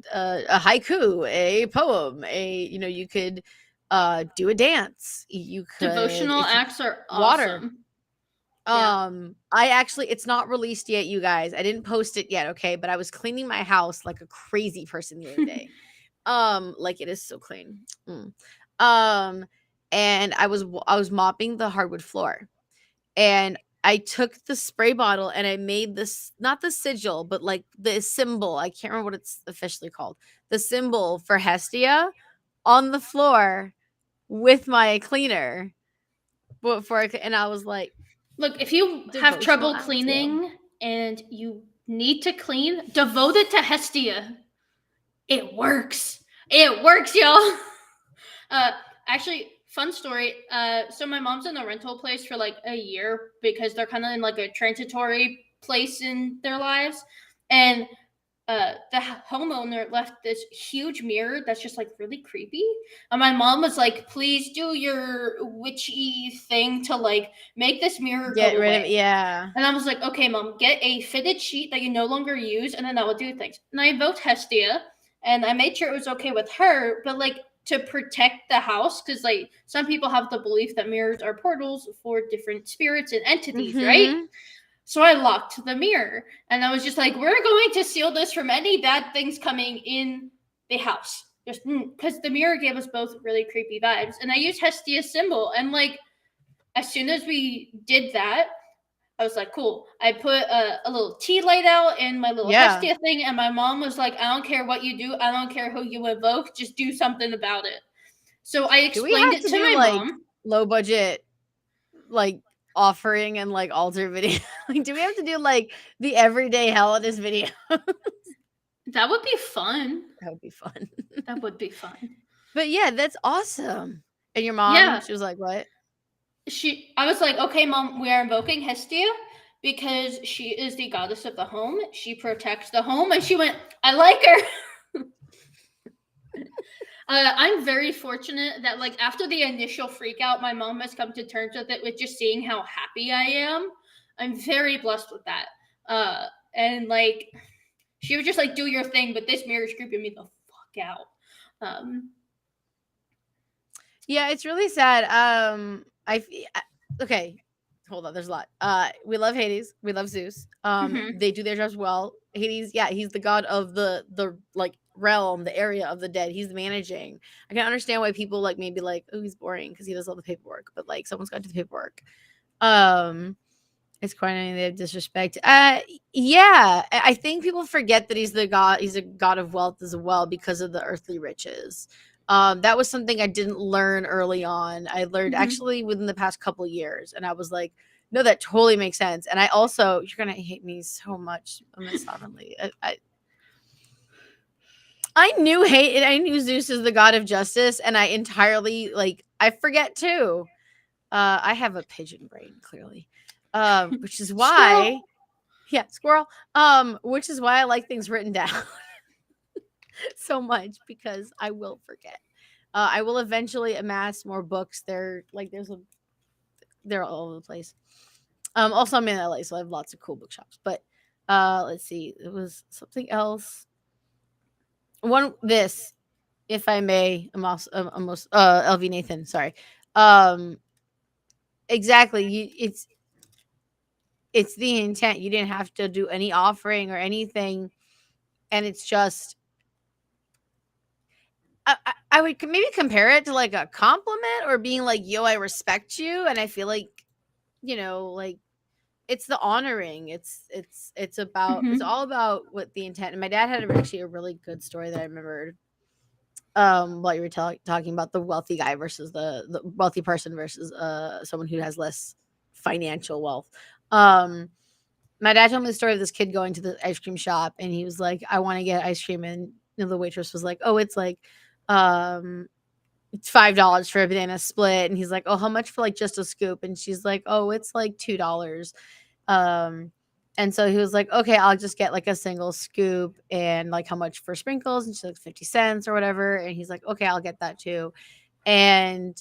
haiku, a poem, you could do a dance. You could, Devotional if you acts are water. awesome. Yeah. I actually, it's not released yet, you guys. I didn't post it yet, okay? But I was cleaning my house like a crazy person the other day. Like it is so clean. Mm. Um, and I was mopping the hardwood floor, and I took the spray bottle and I made this, not the sigil, but like the symbol. I can't remember what it's officially called. The symbol for Hestia on the floor with my cleaner. And I was like, Look, if you have devotional trouble act, yo. cleaning and you need to clean, devote it to Hestia. It works. It works, y'all. Uh, actually, fun story. So my mom's in a rental place for like a year because they're kind of in like a transitory place in their lives, and the homeowner left this huge mirror that's just like really creepy. And my mom was like, "Please do your witchy thing to like make this mirror Get go rid of it. away." Yeah. And I was like, "Okay, mom, get a fitted sheet that you no longer use, and then that will do things." And I invoked Hestia, and I made sure it was okay with her, but like to protect the house, because like some people have the belief that mirrors are portals for different spirits and entities, right? Mm-hmm. So I locked the mirror, and I was just like, "We're going to seal this from any bad things coming in the house." Just because the mirror gave us both really creepy vibes. And I used Hestia's symbol, and like as soon as we did that, I was like, "Cool." I put a little tea light out in my little Yeah. Hestia thing, and my mom was like, "I don't care what you do. I don't care who you invoke. Just do something about it." So I Do we explained have it to to do my like mom. low budget, like offering and like altar video? Like, do we have to do like the everyday Hellenist video? That would be fun. That would be fun. That would be fun. But yeah, that's awesome. And your mom, Yeah. she was like, "What?" I was like, "Okay, mom, we are invoking Hestia because she is the goddess of the home. She protects the home." And she went, "I like her." I'm very fortunate that like after the initial freak out, my mom has come to terms with it, with just seeing how happy I am. I'm very blessed with that. And like she was just like, "Do your thing," but this mirror is creeping me the fuck out. Um, Yeah, it's really sad. Okay, hold on. There's a lot. We love Hades. We love Zeus. mhm. They do their jobs well. Hades, yeah, he's the god of the like realm, the area of the dead. He's managing. I can understand why people like maybe like, oh, he's boring because he does all the paperwork, but like someone's got to do the paperwork. Um, it's quite a disrespect. Yeah, I think people forget that he's the god. He's a god of wealth as well because of the earthly riches. That was something I didn't learn early on. I learned Mhm. actually within the past couple years, and I was like, no, that totally makes sense. And I also, you're gonna hate me so much, Miss Suddenly. I knew hate. I knew Zeus is the god of justice, and I entirely like. I forget too. I have a pigeon brain, clearly, which is Squirrel. why, yeah, squirrel. Which is why I like things written down so much because I will forget. I will eventually amass more books. They're all over the place. Also I'm in LA, so I have lots of cool bookshops. But let's see, it was something else. This, if I may, almost LV Nathan. Sorry. Um, exactly. It's the intent. You didn't have to do any offering or anything, and it's just I would maybe compare it to like a compliment or being like, "Yo, I respect you," and I feel like like it's the honoring. It's Mhm. all about what the intent. And my dad had actually a really good story that I remembered. While you were talking about the wealthy guy versus the wealthy person versus someone who has less financial wealth. Um, my dad told me the story of this kid going to the ice cream shop, and he was like, "I want to get ice cream," and the waitress was like, "Oh, it's like, um, it's $5 for a banana split," and he's like, "Oh, how much for like just a scoop?" And she's like, "Oh, it's like $2." Um, and so he was like, "Okay, I'll just get like a single scoop and like how much for sprinkles?" And she's like 50 cents or whatever. And he's like, "Okay, I'll get that too." And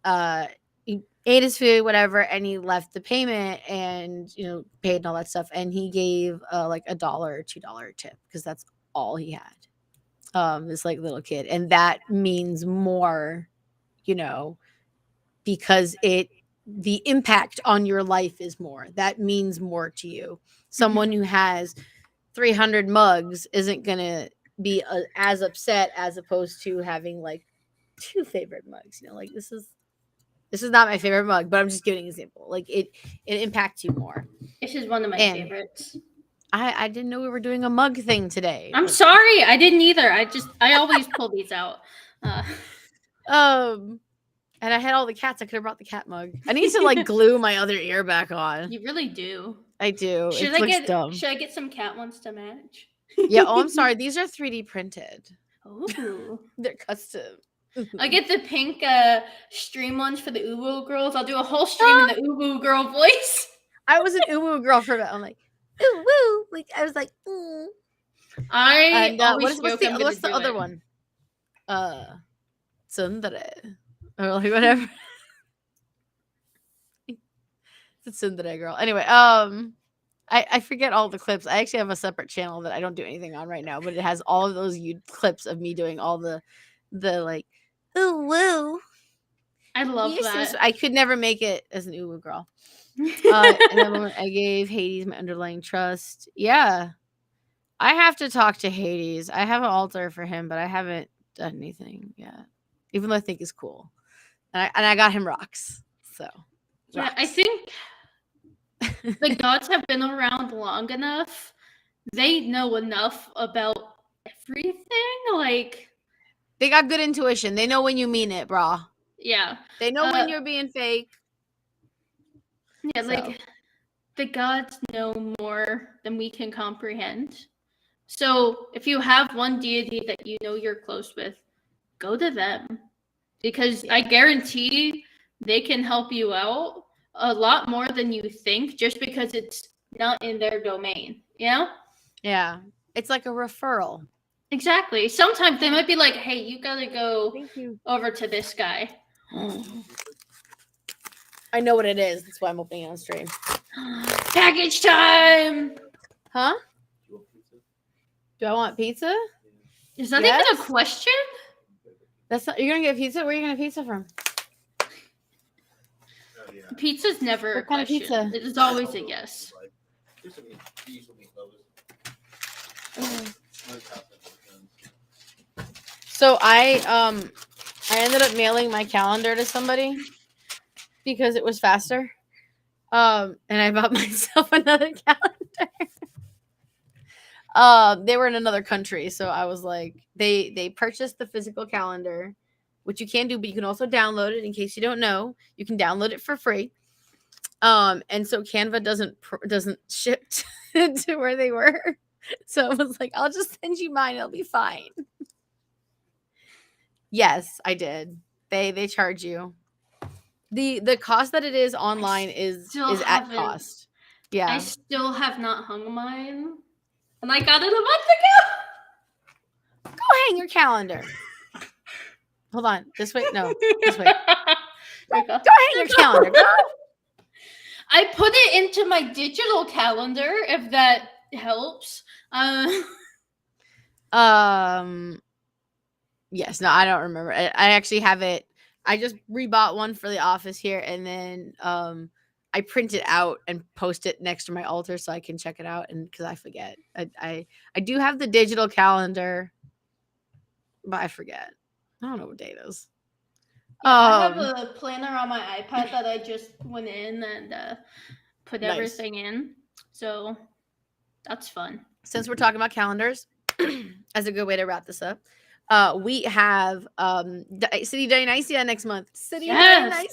uh ate his food, whatever, and he left the payment and paid and all that stuff. And he gave like $1 or $2 tip because that's all he had. This like little kid, and that means more, because the impact on your life is more. That means more to you. Someone who has 300 mugs isn't gonna be as upset as opposed to having like 2 favorite mugs. Like this is not my favorite mug, but I'm just giving an example. Like it impacts you more. This is one of my favorites. I didn't know we were doing a mug thing today. I'm sorry, I didn't either. I always pull these out. And I had all the cats. I could have brought the cat mug. I need to like glue my other ear back on. You really do. I do. Should I get some cat ones to match? Yeah. Oh, I'm sorry. These are 3D printed. Oh, they're custom. I get the pink stream ones for the Uwu girls. I'll do a whole stream in the Uwu girl voice. I was an Uwu girl for a bit. I'm like, ooh woo. Like I was like, ooh. What's the other one? Tsundere. Or like whatever. It's a tsundere girl. Anyway, I forget all the clips. I actually have a separate channel that I don't do anything on right now, but it has all of those clips of me doing all the like, ooh woo. I love that. I could never make it as an Uwu girl. And then I gave Hades my underlying trust. Yeah. I have to talk to Hades. I have an altar for him, but I haven't done anything yet. Even though I think he's cool. And I got him rocks. So yeah, rocks. I think the gods have been around long enough. They know enough about everything. Like they got good intuition. They know when you mean it, brah. Yeah. They know when you're being fake. Yeah, like the gods know more than we can comprehend. So if you have one deity that you know you're close with, go to them. Because I guarantee they can help you out a lot more than you think just because it's not in their domain, Yeah. It's like a referral. Exactly. Sometimes they might be like, hey, you gotta go over to this guy. I know what it is. That's why I'm opening it on stream. Package time! Huh? Do I want pizza? Is that even a question? That's not. You're gonna get pizza. Where are you gonna get pizza from? Pizza's never what a question. Kind of pizza? It is always a yes. So I ended up mailing my calendar to somebody because it was faster. And I bought myself another calendar. They were in another country, so I was like, they purchased the physical calendar, which you can do, but you can also download it. In case you don't know, you can download it for free. And so Canva doesn't ship to where they were, so I was like, I'll just send you mine; it'll be fine. Yes, I did. They charge you. The cost that it is online is at cost. Yeah, I still have not hung mine. And I got it a month ago. Go hang your calendar. Hold on. This way. No. This way. Go hang your calendar, girl. I put it into my digital calendar, if that helps. Yes. No, I don't remember. I actually have it. I just rebought one for the office here, and then I print it out and post it next to my altar so I can check it out. And because I forget, I do have the digital calendar, but I forget. I don't know what day it is. Yeah, I have a planner on my iPad that I just went in and put everything in. So that's fun. Since we're talking about calendars, as a good way to wrap this up, we have City Dionysia next month. City Dionysia.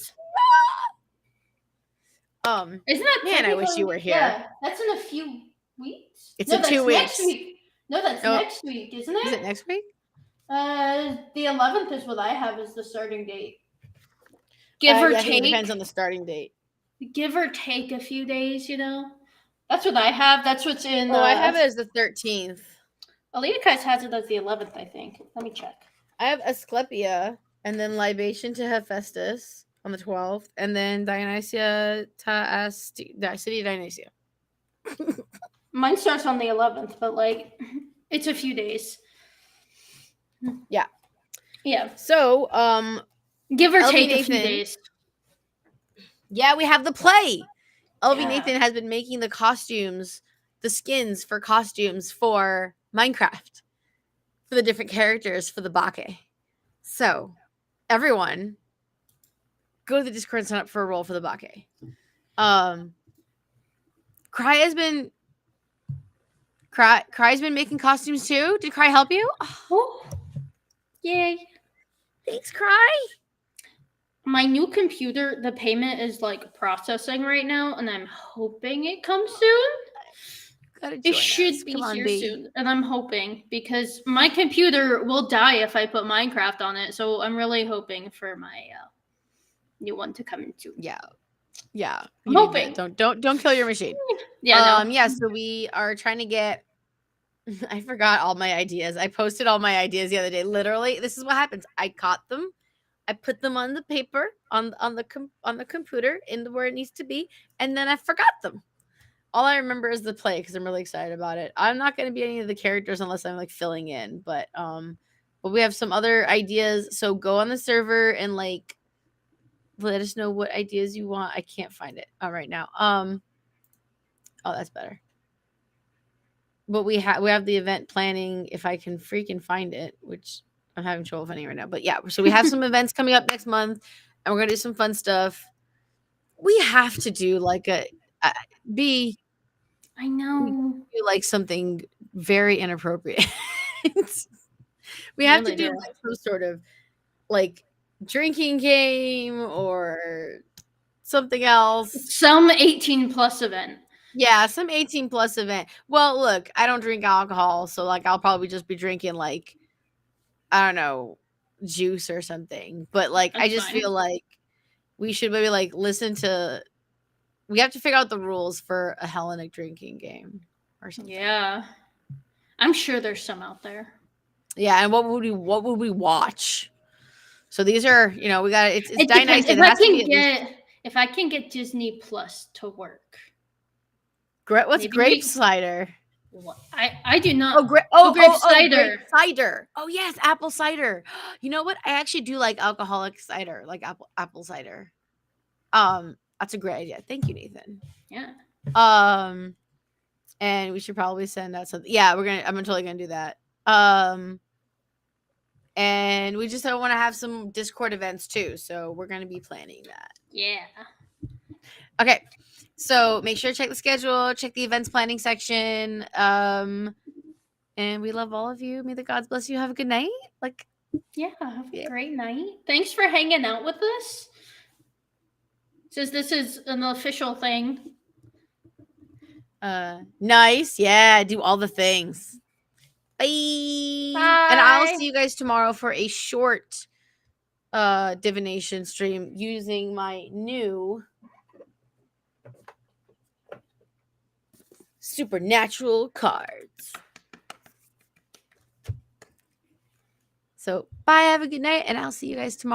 Isn't that man? I wish you were here. Yeah, that's in a few weeks. It's in 2 weeks. Next week. No, that's next week, isn't it? Is it next week? The 11th is what I have as the starting date. Give or take. It depends on the starting date. Give or take a few days, That's what I have. That's what's in. I have it as the 13th. Aleakais has it as the 11th, I think. Let me check. I have Asclepia and then Libation to Hephaestus. on the 12th, and then Dionysia City of Dionysia. Mine starts on the 11th, but like it's a few days. Yeah. Yeah. So, Give or LV take a few Nathan. days. Yeah, we have the play. LV Yeah. Nathan has been making the costumes, the skins for costumes for Minecraft, for the different characters for the Bake. So, everyone, go to the Discord and sign up for a role for the Bake. Cry's been making costumes too. Did Cry help you? Oh, yay! Thanks, Cry. My new computer, the payment is like processing right now, and I'm hoping it comes soon. It should be here soon, and I'm hoping because my computer will die if I put Minecraft on it. So I'm really hoping for my new one to come in soon. Yeah. I'm hoping. Don't kill your machine. Yeah, no. Yeah. So we are trying to get. I forgot all my ideas. I posted all my ideas the other day. Literally, this is what happens. I caught them. I put them on the paper on the computer in where it needs to be, and then I forgot them. All I remember is the play because I'm really excited about it. I'm not going to be any of the characters unless I'm like filling in, but we have some other ideas. So go on the server and like let us know what ideas you want. I can't find it right now. Oh, that's better. But we have the event planning if I can freaking find it, which I'm having trouble finding right now. But yeah, so we have some events coming up next month, and we're gonna do some fun stuff. We have to do like I know. do like something very inappropriate. We have to do like some sort of like drinking game or something else. Some 18 plus event. Yeah, some 18 plus event. Well, look, I don't drink alcohol, so like I'll probably just be drinking like I don't know, juice or something. But like That's I just fine. feel like we should maybe like we have to figure out the rules for a Hellenic drinking game or something. Yeah. I'm sure there's some out there. Yeah, and what would we watch? So these are, we got it's It Dionysia. depends. If I can get Disney Plus to work. What's grape cider? What? I do not. Grape cider. Grape cider. Oh yes, apple cider. You know what? I actually do like alcoholic cider, like apple cider. That's a great idea. Thank you, Nathan. Yeah. And we should probably send out something. Yeah, I'm totally gonna do that. And we just want to have some Discord events too, so we're gonna be planning that. Yeah. Okay. So make sure to check the schedule, check the events planning section. And we love all of you. May the gods bless you. Have a good night. Have a great night. Thanks for hanging out with us. Since this is an official thing. Nice. Yeah, do all the things. Bye. Bye. And I'll see you guys tomorrow for a short divination stream using my new supernatural cards. So bye, have a good night, and I'll see you guys tomorrow.